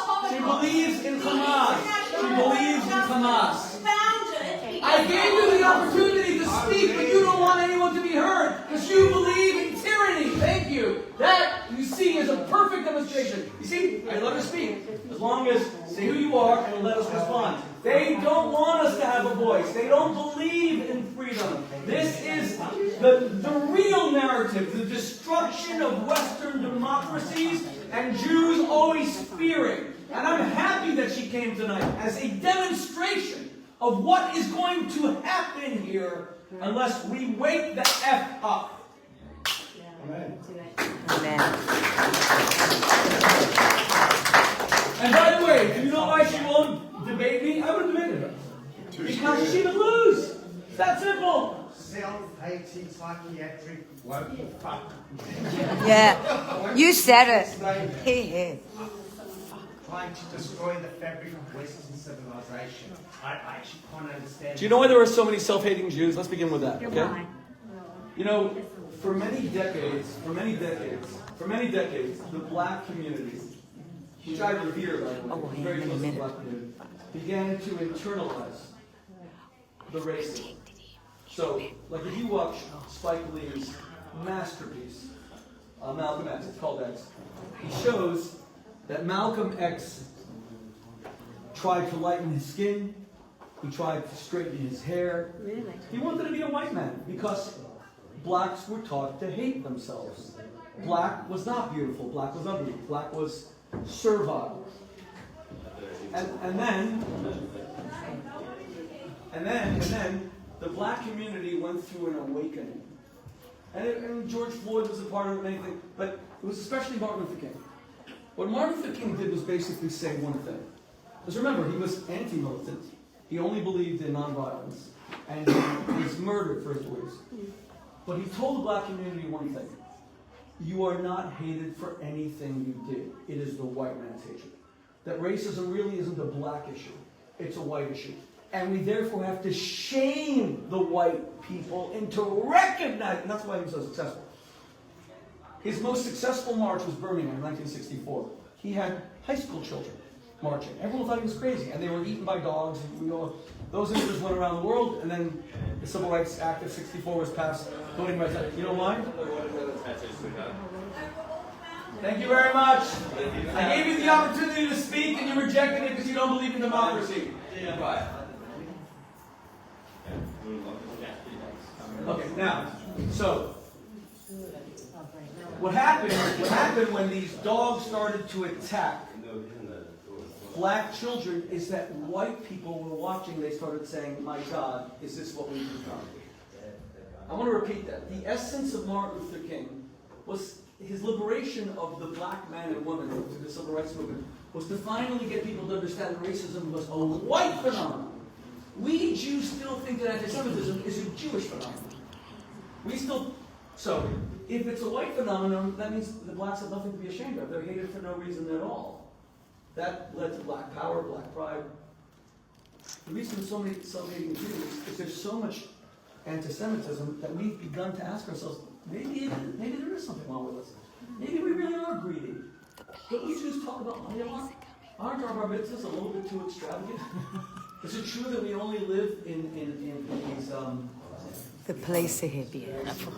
I gave you the opportunity to speak, but you don't want anyone to be heard because you believe in tyranny. Thank you. That, you see, is a perfect demonstration. You see, I let her speak. As long as say who you are and let us respond. They don't want us to have a voice. They don't believe in freedom. This is the real narrative, the destruction of Western democracies and Jews always fearing. And I'm happy that she came tonight as a demonstration of what is going to happen here unless we wake the F up. Amen. Amen. And by the way, do you know why she won't debate me? I would have debated her. Because she would lose. It's that simple. Self-hating psychiatric woke fuck. Yeah. You said it. He Trying to destroy the fabric of Western civilization. I actually can't understand. Do you know why there are so many self-hating Jews? Let's begin with that, okay? You know, for many decades, the black community, which I revere, by the way, very close to the black community, began to internalize the racism. So, like if you watch Spike Lee's masterpiece, Malcolm X, it's called X, he shows that Malcolm X tried to lighten his skin, he tried to straighten his hair. Really? He wanted to be a white man because blacks were taught to hate themselves. Black was not beautiful, black was ugly, black was servile. And then the black community went through an awakening. And George Floyd was a part of anything, but it was especially Martin Luther King. What Martin Luther King did was basically say one thing. Because remember, he was anti-militant. He only believed in nonviolence. And he was murdered for his beliefs. But he told the black community one thing. You are not hated for anything you did. It is the white man's hatred. That racism really isn't a black issue. It's a white issue. And we therefore have to shame the white people into recognizing, and that's why he was so successful. His most successful march was Birmingham in 1964. He had high school children marching. Everyone thought he was crazy, and they were eaten by dogs. And those images went around the world, and then the Civil Rights Act of '64 was passed. Voting rights Act. You know why? Thank you very much. I gave you the opportunity to speak, and you rejected it because you don't believe in democracy. Yeah. Okay, now, so what happened when these dogs started to attack black children is that white people were watching, they started saying, my God, is this what we've become? I want to repeat that. The essence of Martin Luther King was his liberation of the black man and woman through the civil rights movement was to finally get people to understand that racism was a white phenomenon. We Jews still think that anti-Semitism is a Jewish phenomenon. So, if it's a white phenomenon, that means the blacks have nothing to be ashamed of. They're hated for no reason at all. That led to black power, black pride. The reason so many self-hating Jews is there's so much anti-Semitism that we've begun to ask ourselves, maybe there is something wrong with us. Maybe we really are greedy. Don't we Jews talk about money a lot? Aren't our bar mitzvahs a little bit too extravagant? Is it true that we only live in these the place of beautiful.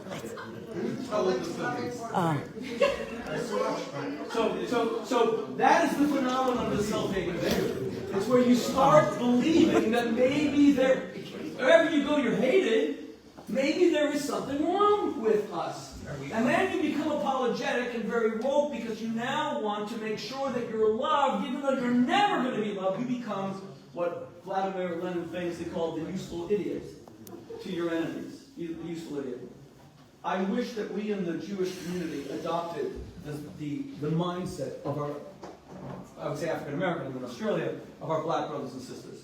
So that is the phenomenon of the self-hating Jew. It's where you start believing that maybe wherever you go you're hated, maybe there is something wrong with us. And then you become apologetic and very woke because you now want to make sure that you're loved, even though you're never going to be loved. You become what Vladimir Lenin famously called the useful idiot to your enemies. The useful idiot. I wish that we in the Jewish community adopted the mindset of our, I would say African American in Australia, of our black brothers and sisters.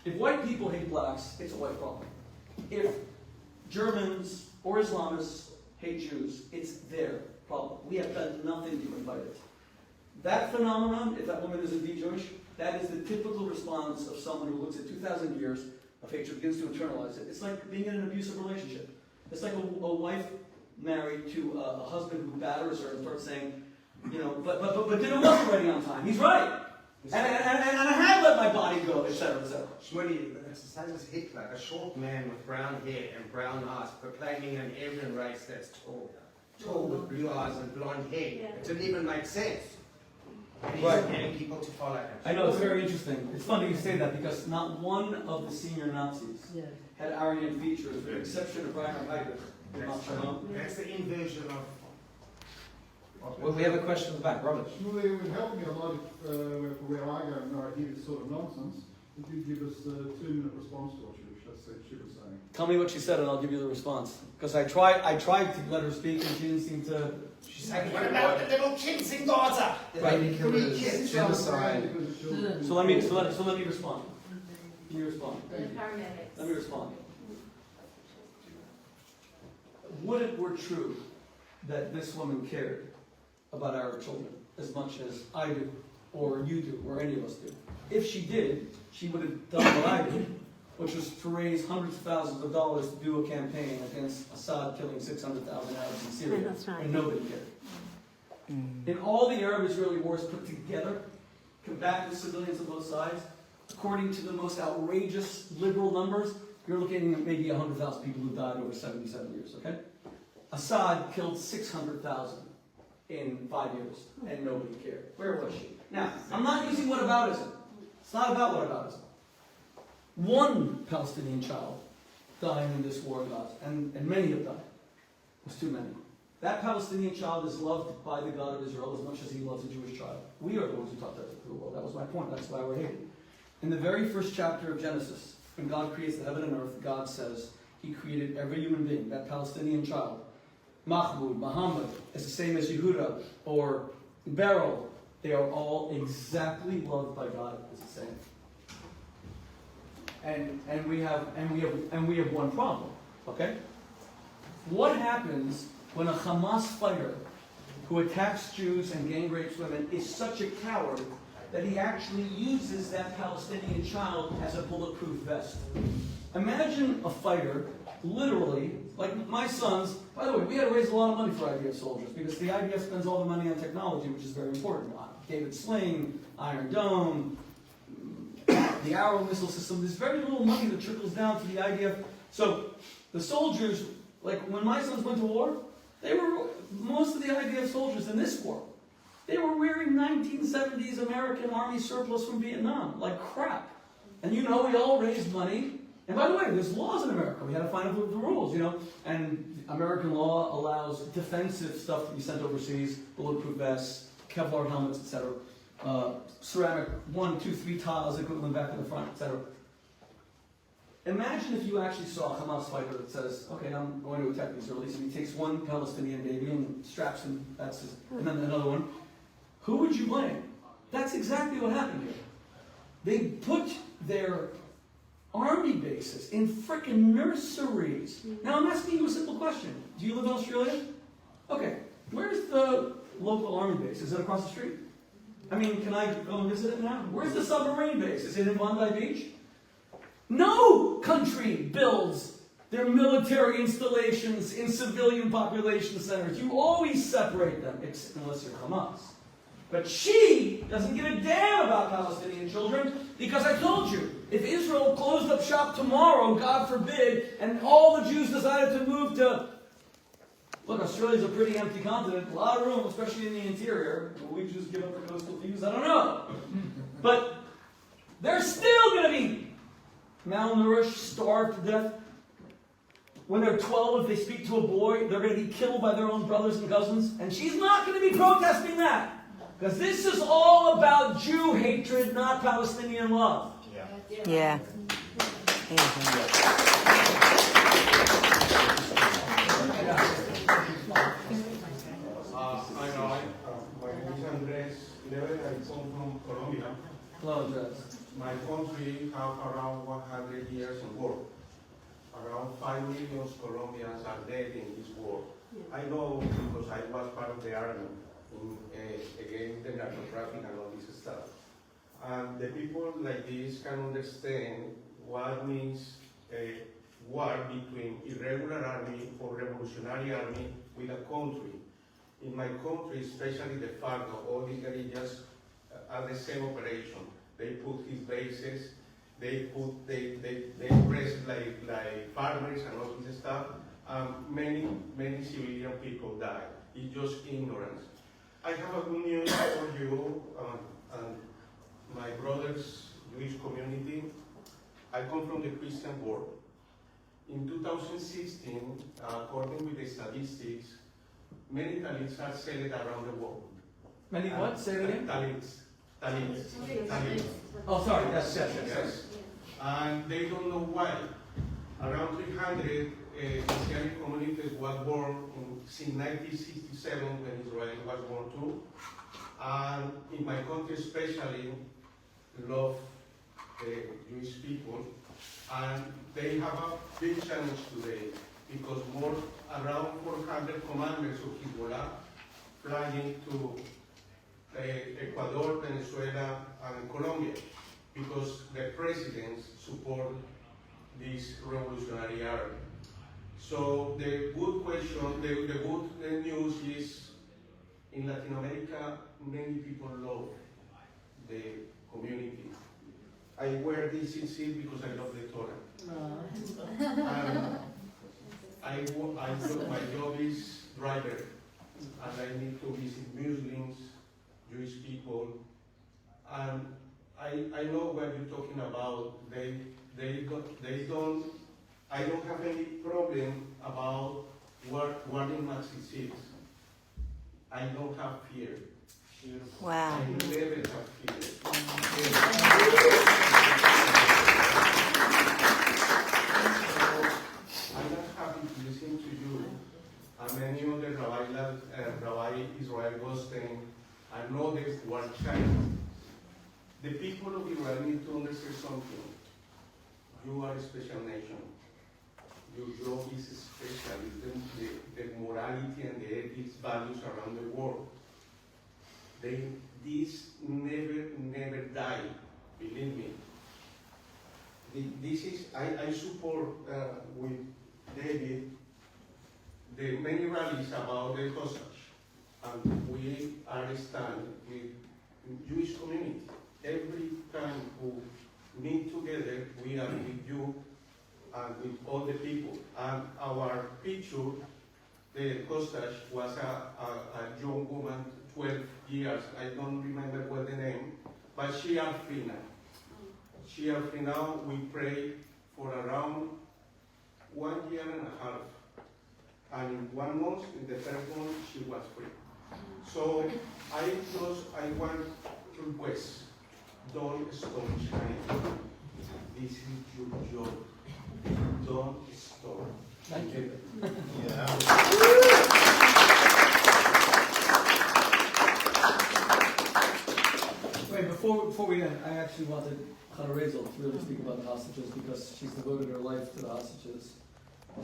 If white people hate blacks, it's a white problem. If Germans or Islamists hate Jews, it's their problem. We have done nothing to invite it. That phenomenon, if that woman is indeed Jewish, that is the typical response of someone who looks at 2,000 years of hatred, begins to internalize it. It's like being in an abusive relationship. It's like a wife married to a husband who batters her and starts saying, but dinner wasn't ready on time. He's right. And I had let my body go, etc., etc. Shmuley, it's the same as Hitler, a short man with brown hair and brown eyes, proclaiming an Aryan race that's tall with blue eyes and blonde hair. It didn't even make sense. And he's getting people to follow him. I know, it's very interesting. It's funny you say that because not one of the senior Nazis had Aryan features, with the exception of Reinhard Heydrich. That's the inversion of... Well, we have a question in the back, Robert. Shmuley, it would help me a lot if, where I go and I hear this sort of nonsense, Could you give us a 2-minute response to what she was saying? Tell me what she said and I'll give you the response. Because I tried to let her speak and she didn't seem to... She's saying, what about the little kids in Gaza? The baby killers, genocide. So let me respond. Let me respond. The paramedics. Let me respond. What if it were true that this woman cared about our children as much as I do, or you do, or any of us do? If she did, she would have done what I did, which was to raise hundreds of thousands of dollars to do a campaign against Assad killing 600,000 Arabs in Syria, That's right. and nobody cared. In all the Arab-Israeli wars put together, combatant civilians on both sides, according to the most outrageous liberal numbers, you're looking at maybe 100,000 people who died over 77 years, okay? Assad killed 600,000 in 5 years, and nobody cared. Where was she? Now, I'm not using whataboutism. It's not about whataboutism. One Palestinian child dying in this war, and many have died. It was too many. That Palestinian child is loved by the God of Israel as much as he loves a Jewish child. We are the ones who taught that to the world. That was my point. That's why we're hated. In the very first chapter of Genesis, when God creates the heaven and earth, God says he created every human being, that Palestinian child. Mahmoud, Muhammad, is the same as Yehuda or Beryl. They are all exactly loved by God as the same. And we have one problem, okay? What happens when a Hamas fighter who attacks Jews and gang rapes women is such a coward that he actually uses that Palestinian child as a bulletproof vest? Imagine a fighter, literally, like my sons. By the way, we had to raise a lot of money for IDF soldiers because the IDF spends all the money on technology, which is very important. David Sling, Iron Dome, the Arrow missile system. There's very little money that trickles down to the IDF. So the soldiers, like when my sons went to war, most of the IDF soldiers in this war, they were wearing 1970s American Army surplus from Vietnam, like crap. And we all raised money. And by the way, there's laws in America. We had to find out the rules, And American law allows defensive stuff to be sent overseas, bulletproof vests, Kevlar helmets, etc. Ceramic 1, 2, 3 tiles, equivalent back in the front, etc. Imagine if you actually saw a Hamas fighter that says, okay, I'm going to attack the Israelis, and he takes one Palestinian baby and straps him, and then another one. Who would you blame? That's exactly what happened here. They put their army bases in frickin' nurseries. Now I'm asking you a simple question. Do you live in Australia? Okay, where's the local army base? Is it across the street? I mean, can I go and visit it now? Where's the submarine base? Is it in Bondi Beach? No country builds their military installations in civilian population centers. You always separate them, unless you're Hamas. But she doesn't give a damn about Palestinian children because I told you, if Israel closed up shop tomorrow, God forbid, and all the Jews decided to move to... Look, Australia's a pretty empty continent, a lot of room, especially in the interior. Will we just give up the coastal views? I don't know. But they're still going to be malnourished, starved to death. When they're 12, if they speak to a boy, they're going to be killed by their own brothers and cousins. And she's not going to be protesting that. Because this is all about Jew hatred, not Palestinian love. Yeah. My name is Andres Lever. I come from Colombia. Hello, Andres. My country have around 100 years of war. Around 5 million Colombians are dead in this war. I know because I was part of the army against the narco trafficking and all this stuff. And the people like this can understand what means a war between irregular army or revolutionary army with a country. In my country, especially the FARC, all the guerrillas are the same operation. They put his bases, they press like farmers and all this stuff. Many civilian people die. It's just ignorance. I have a good news for you and my brother's Jewish community. I come from the Christian world. In 2016, according with the statistics, many Talits are settled around the world. Many what? Say it again? Talits. Talit. Oh, sorry, yes. Yes. And they don't know why. Around 300 Messianic communities was born since 1967 when Israel was born too. And in my country especially, love Jewish people. And they have a big challenge today because around 400 commanders of Hezbollah flying to Ecuador, Venezuela, and Colombia because the presidents support this revolutionary army. So the good question, the good news is in Latin America, many people love the community. I wear this CC because I love the Torah. And my job is driver, and I need to visit Muslims, Jewish people, and I know what you're talking about. I don't have any problem about wearing maxi. I don't have fear. Wow. I never have fear. I'm not happy to listen to you. And many other Rabbi Israel Goldstein, and others who are China. The people of Israel need to understand something. You are a special nation. Your job is special. The morality and the ethics values around the world. This never die. Believe me. This is I support with David the many rallies about the hostage, and we are stand with Jewish community. Every time we meet together, we are with you and with all the people. And our picture, the hostage, was a young woman, 12 years. I don't remember what the name, but she are free now. She are free now. We pray for around 1 year and a half. And in 1 month, in the first month, she was free. So I want to request, don't stop China. This is your job. Don't stop. Thank you. Wait, before we end, I actually wanted Chana to really speak about the hostages because she's devoted her life to the hostages.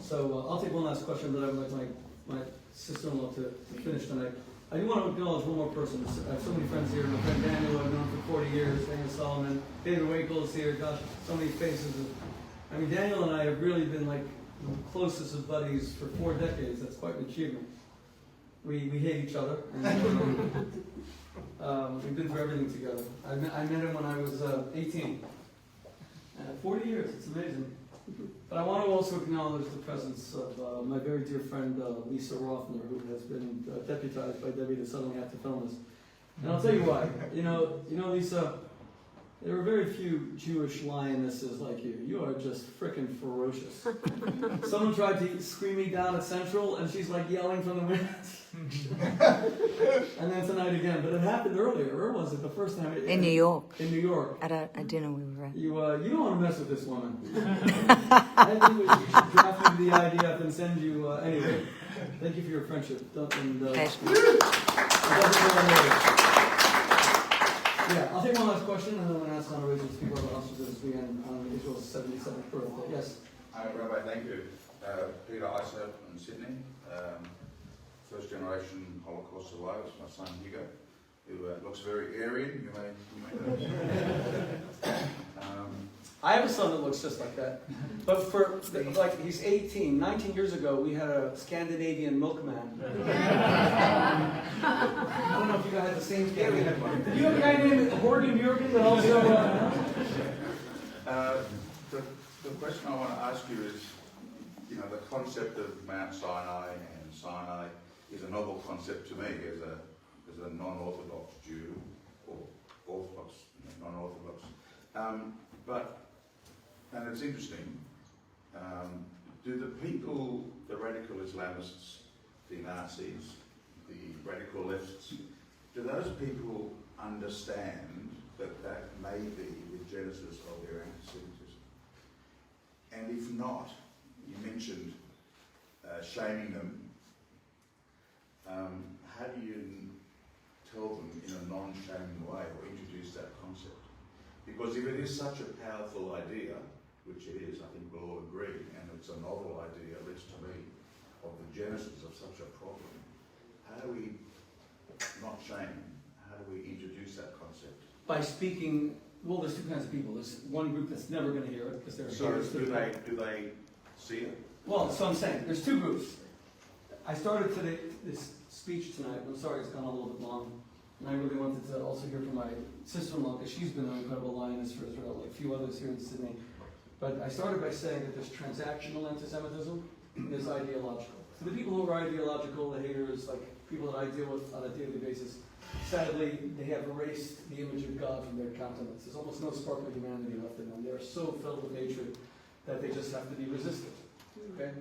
So I'll take one last question that I would like my sister-in-law to finish tonight. I do want to acknowledge one more person. I have so many friends here. My friend Daniel, I've known for 40 years. Daniel Solomon, David Wakel's here. Gosh, so many faces. I mean, Daniel and I have really been like the closest of buddies for 4 decades. That's quite an achievement. We hate each other. And, we've been through everything together. I met him when I was 18. 40 years. It's amazing. But I want to also acknowledge the presence of my very dear friend Lisa Rothner, who has been deputized by Debbie to suddenly have to film this. And I'll tell you why. You know, Lisa, there are very few Jewish lionesses like you. You are just frickin' ferocious. Someone tried to scream me down at Central, and she's like yelling from the windows. And then tonight again. But it happened earlier. Where was it? The first time? In New York. In New York. At a dinner we were at. You don't want to mess with this woman. I think we should draft you the IDF and send you anyway. Thank you for your friendship. Yeah, I'll take one last question and then I'm going to ask Anna Rachel to speak about the hostages as we end on Israel's 77th birthday. Yes? Rabbi, thank you. Peter Iser from Sydney, first generation Holocaust survivors, my son Hugo, who looks very Aryan. You may know. I have a son that looks just like that. But he's 18. 19 years ago, we had a Scandinavian milkman. I don't know if you guys had the same Scandinavian. Did you have a guy named Horgan Jurgen that also... The question I want to ask you is, the concept of Mount Sinai and Sinai is a novel concept to me as a non-Orthodox Jew, or Orthodox, non-Orthodox. And it's interesting, do the people, the radical Islamists, the Nazis, the radical lefts, do those people understand that that may be the genesis of their anti-Semitism? And if not, you mentioned shaming them. How do you tell them in a non-shaming way or introduce that concept? Because if it is such a powerful idea, which it is, I think we'll all agree, and it's a novel idea, at least to me, of the genesis of such a problem, how do we not shame? How do we introduce that concept? By speaking, well, there's two kinds of people. There's one group that's never going to hear it because they're So do they see it? Well, so I'm saying there's two groups. I started today this speech tonight. I'm sorry it's gone a little bit long, and I really wanted to also hear from my sister-in-law because she's been an incredible lioness for Israel, like a few others here in Sydney. But I started by saying that there's transactional anti-Semitism and there's ideological. So the people who are ideological, the haters, like people that I deal with on a daily basis, sadly, they have erased the image of God from their countenance. There's almost no spark of humanity left in them. They're so filled with hatred that they just have to be resisted. Okay?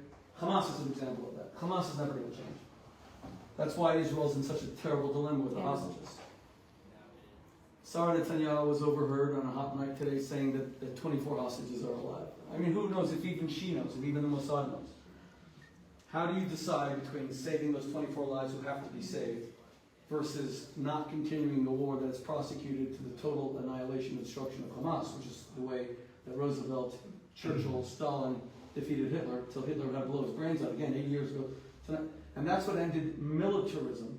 Hamas is an example of that. Hamas is never going to change. That's why Israel's in such a terrible dilemma with the hostages. Sarah Netanyahu was overheard on a hot night today saying that the 24 hostages are alive. I mean, who knows if even she knows, if even the Mossad knows. How do you decide between saving those 24 lives who have to be saved versus not continuing the war that is prosecuted to the total annihilation and destruction of Hamas, which is the way that Roosevelt, Churchill, Stalin defeated Hitler, until Hitler had to blow his brains out again 8 years ago tonight. And that's what ended militarism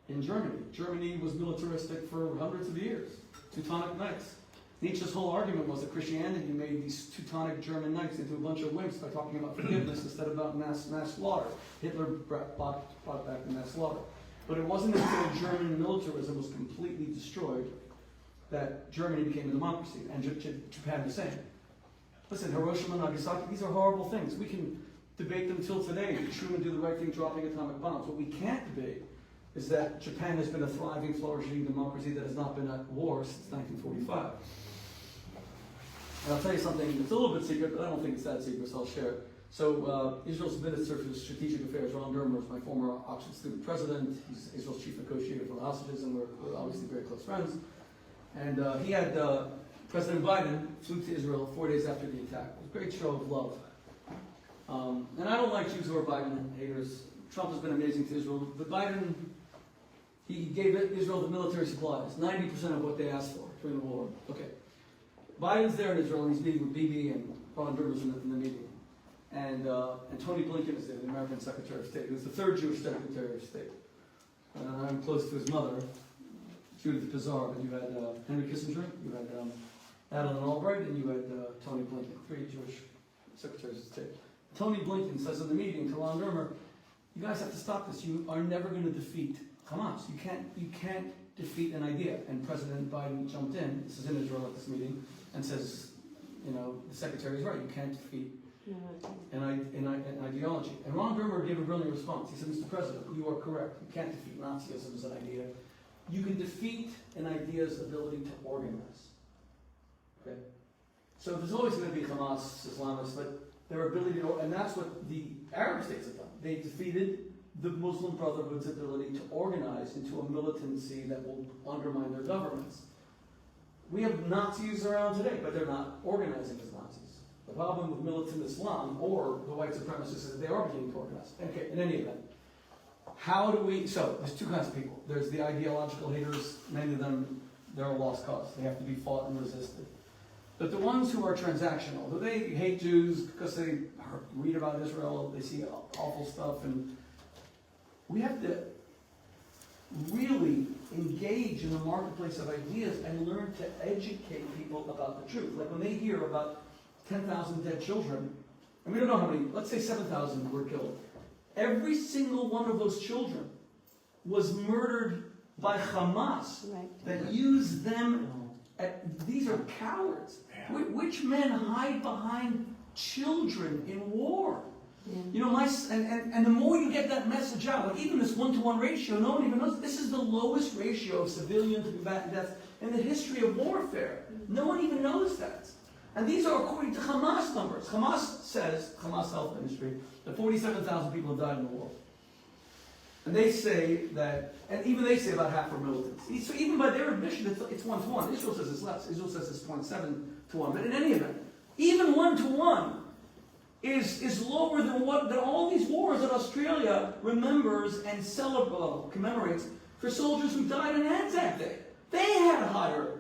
in Germany. Germany was militaristic for hundreds of years. Teutonic Knights. Nietzsche's whole argument was that Christianity made these Teutonic German knights into a bunch of wimps by talking about forgiveness instead of about mass slaughter. Hitler brought back the mass slaughter. But it wasn't until German militarism was completely destroyed that Germany became a democracy, and Japan the same. Listen, Hiroshima and Nagasaki, these are horrible things. We can debate them till today. Did Truman do the right thing dropping atomic bombs? What we can't debate is that Japan has been a thriving, flourishing democracy that has not been at war since 1945. And I'll tell you something, it's a little bit secret, but I don't think it's that secret, so I'll share it. So Israel's Minister for Strategic Affairs, Ron Dermer, is my former Oxford student president. He's Israel's chief negotiator for the hostages, and we're obviously very close friends. And he had President Biden flew to Israel 4 days after the attack. It was a great show of love. And I don't like Jews who are Biden haters. Trump has been amazing to Israel, but Biden, he gave Israel the military supplies, 90% of what they asked for during the war. Okay. Biden's there in Israel, and he's meeting with Bibi, and Ron Dermer's in the meeting. And Tony Blinken is there, the American Secretary of State, who's the third Jewish Secretary of State. I'm close to his mother, Judith Pizarro, and you had Henry Kissinger, you had Madeleine Albright, and you had Tony Blinken, three Jewish Secretaries of State. Tony Blinken says in the meeting to Ron Dermer, you guys have to stop this. You are never going to defeat Hamas. You can't defeat an idea. And President Biden jumped in, this is in Israel at this meeting, and says, the Secretary is right, you can't defeat an ideology. And Ron Dermer gave a brilliant response. He said, Mr. President, you are correct. You can't defeat Nazism as an idea. You can defeat an idea's ability to organize. Okay? So there's always going to be Hamas, Islamists, but their ability to, and that's what the Arab states have done. They defeated the Muslim Brotherhood's ability to organize into a militancy that will undermine their governments. We have Nazis around today, but they're not organizing as Nazis. The problem with militant Islam or the white supremacists is that they are beginning to organize. Okay, in any event, so there's two kinds of people. There's the ideological haters, many of them, they're a lost cause. They have to be fought and resisted. But the ones who are transactional, who they hate Jews because they read about Israel, they see awful stuff, and we have to really engage in the marketplace of ideas and learn to educate people about the truth. Like when they hear about 10,000 dead children, and we don't know how many, let's say 7,000 were killed. Every single one of those children was murdered by Hamas that used them. These are cowards. Which men hide behind children in war? And the more you get that message out, like even this 1-to-1 ratio, no one even knows. This is the lowest ratio of civilian to combatant deaths in the history of warfare. No one even knows that. And these are according to Hamas numbers. Hamas says, Hamas Health Ministry, that 47,000 people have died in the war. And And they say that, and even they say about half are militants. So even by their admission, it's 1-to-1. Israel says it's less. Israel says it's 0.7-to-1. But in any event, even 1-to-1 is lower than all these wars that Australia remembers and commemorates for soldiers who died on Anzac Day. They had higher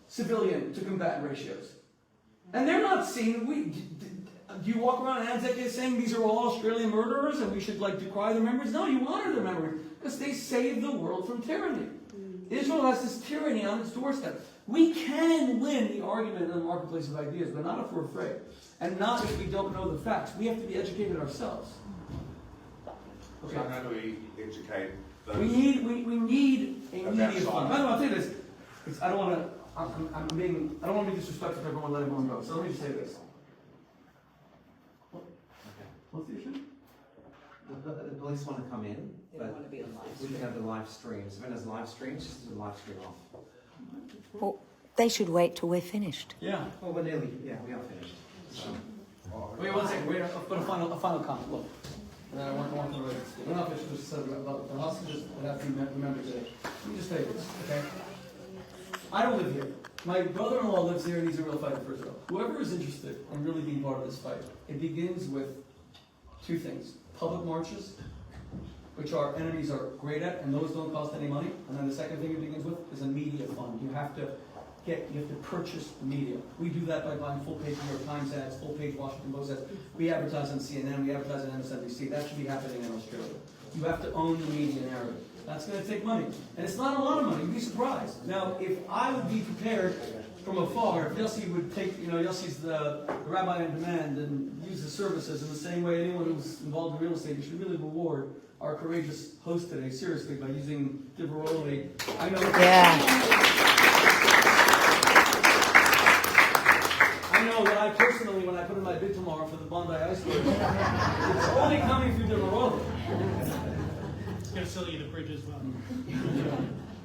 civilian to combatant ratios. And they're not seen. Do you walk around on Anzac Day saying these are all Australian murderers and we should decry their memories? No, you honor their memories because they saved the world from tyranny. Israel has this tyranny on its doorstep. We can win the argument in the marketplace of ideas, but not if we're afraid. And not if we don't know the facts. We have to be educated ourselves. Okay. So how do we educate those? We need a media fund. By the way, I'll tell you this. I don't want to be disrespectful to everyone, let everyone go. So let me just say this. What's the issue? The police want to come in, but we can have the live streams. If anyone has live streams, just do the live stream off. Well, they should wait till we're finished. Yeah. Well, we're nearly, we are finished. So. Wait 1 second. Wait, I'll put a final comment. Look. And then I want to read this. We're not finished. Just said about the hostages that have to be remembered today. Let me just tell you this, okay? I don't live here. My brother-in-law lives here and he's a real fighter for Israel. Whoever is interested in really being part of this fight, it begins with two things. Public marches, which our enemies are great at, and those don't cost any money. And then the second thing it begins with is a media fund. You have to purchase media. We do that by buying full-page New York Times ads, full-page Washington Post ads. We advertise on CNN, we advertise on MSNBC. That should be happening in Australia. You have to own the media narrative. That's going to take money. And it's not a lot of money. You'd be surprised. Now, if I would be prepared from afar, if Yossi would take, Yossi's the rabbi in demand and use the services in the same way anyone who's involved in real estate, you should really reward our courageous host today, seriously, by using Diveroli. I know. I know that I personally, when I put in my bid tomorrow for the Bondi Ice Storage, it's only coming through Diveroli. It's going to sell you the bridge as well.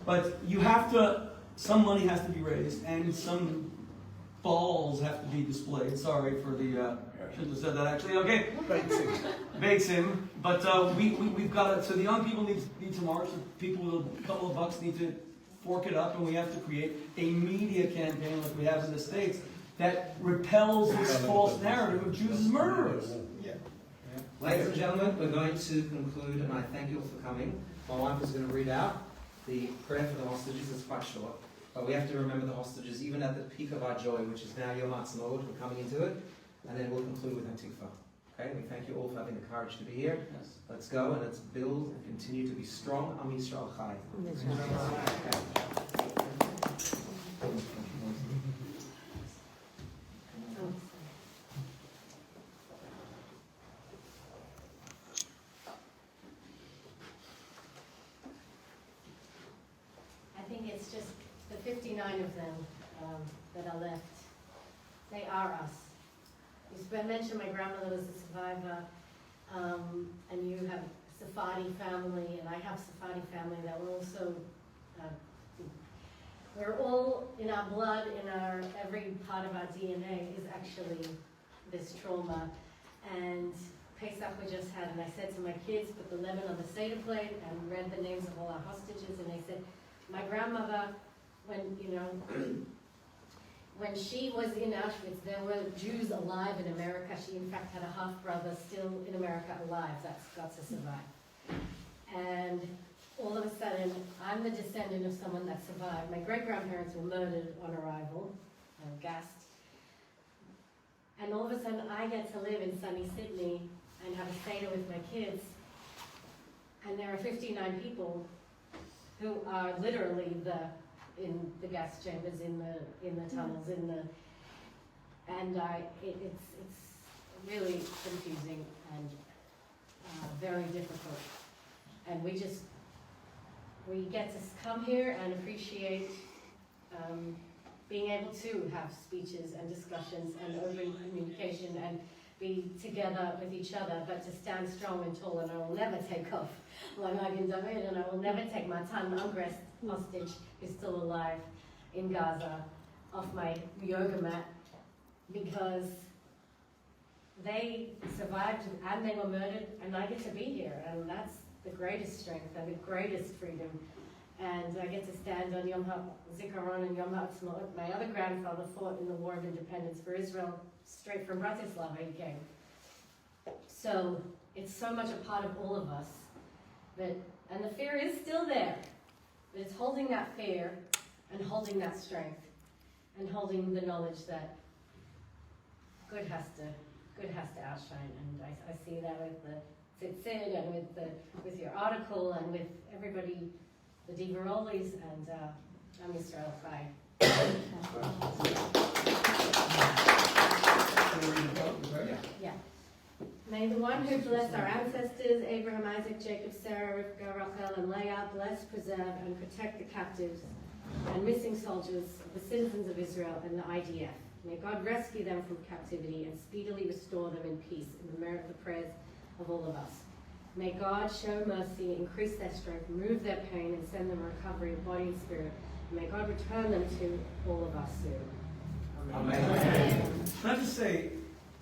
But you have to, some money has to be raised, and some balls have to be displayed. Sorry for the, shouldn't have said that actually. Okay. Bakes in. But we've got to, so the young people need to march, the people with a couple of bucks need to fork it up, and we have to create a media campaign like we have in the States that repels this false narrative of Jews as murderers. Ladies and gentlemen, we're going to conclude, and I thank you all for coming. My wife is going to read out the prayer for the hostages. It's quite short, but we have to remember the hostages, even at the peak of our joy, which is now Yom Ha'atzmaut. We're coming into it, and then we'll conclude with Antifa. Okay? We thank you all for having the courage to be here. Yes. Let's go and let's build and continue to be strong. Am Yisrael Chai. I think it's just the 59 of them that are left. They are us. You mentioned my grandmother was a survivor, and you have a Sephardi family, and I have a Sephardi family that were also, we're all in our blood, every part of our DNA is actually this trauma. And Pesach we just had, and I said to my kids, put the lemon on the Seder plate and read the names of all our hostages, and I said, my grandmother, when she was in Auschwitz, there were Jews alive in America. She, in fact, had a half-brother still in America alive. That's got to survive. And all of a sudden, I'm the descendant of someone that survived. My great-grandparents were murdered on arrival, gassed. And all of a sudden, I get to live in sunny Sydney and have a Seder with my kids. And there are 59 people who are literally in the gas chambers, in the tunnels, it's really confusing and very difficult. And we get to come here and appreciate being able to have speeches and discussions and open communication and be together with each other, but to stand strong and tall. And I will never take off like Magen David, and I will never take my Tan Ungrest hostage, who's still alive in Gaza, off my yoga mat, because they survived and they were murdered, and I get to be here, and the greatest strength and the greatest freedom. And I get to stand on Yom HaZikaron and Yom HaAtzmaut. My other grandfather fought in the War of Independence for Israel, straight from Bratislava he came. So it's so much a part of all of us. And the fear is still there. But it's holding that fear and holding that strength and holding the knowledge that good has to outshine. And I see that with the Tzitzit and with your article and with everybody, the Diverolis and Am Yisrael Chai. Yeah. May the one who blessed our ancestors, Abraham, Isaac, Jacob, Sarah, Rivka, Rachel, and Leah, bless, preserve, and protect the captives and missing soldiers, the citizens of Israel, and the IDF. May God rescue them from captivity and speedily restore them in peace in the merit of the prayers of all of us. May God show mercy, increase their strength, remove their pain, and send them recovery of body and spirit. And may God return them to all of us soon. Amen. Amen. Can I just say,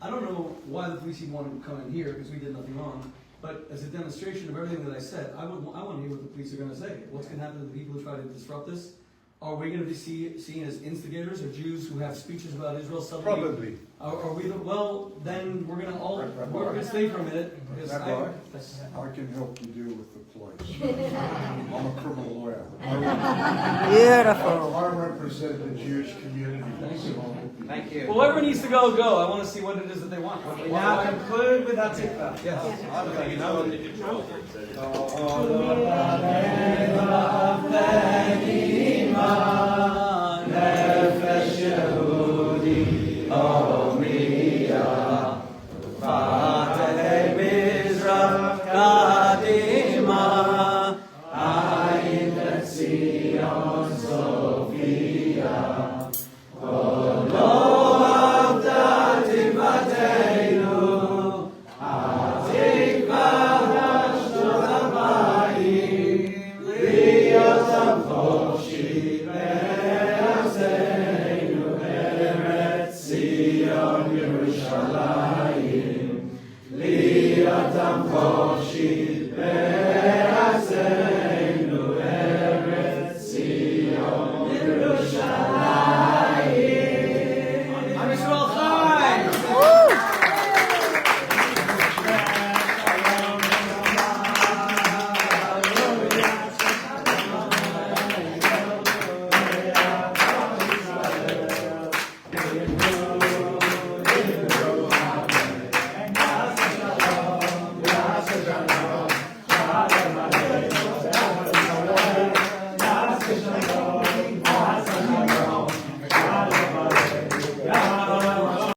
I don't know why the police even wanted to come in here because we did nothing wrong, but as a demonstration of everything that I said, I want to hear what the police are going to say. What's going to happen to the people who try to disrupt this? Are we going to be seen as instigators or Jews who have speeches about Israel suddenly? Probably. Are we? Well, then we're going to stay for a minute. Because I can help you deal with the police. I'm a criminal lawyer. Beautiful. I represent the Jewish community. Thank you. Well, whoever needs to go, go. I want to see what it is that they want. We now conclude with our tikva. Yes. You know,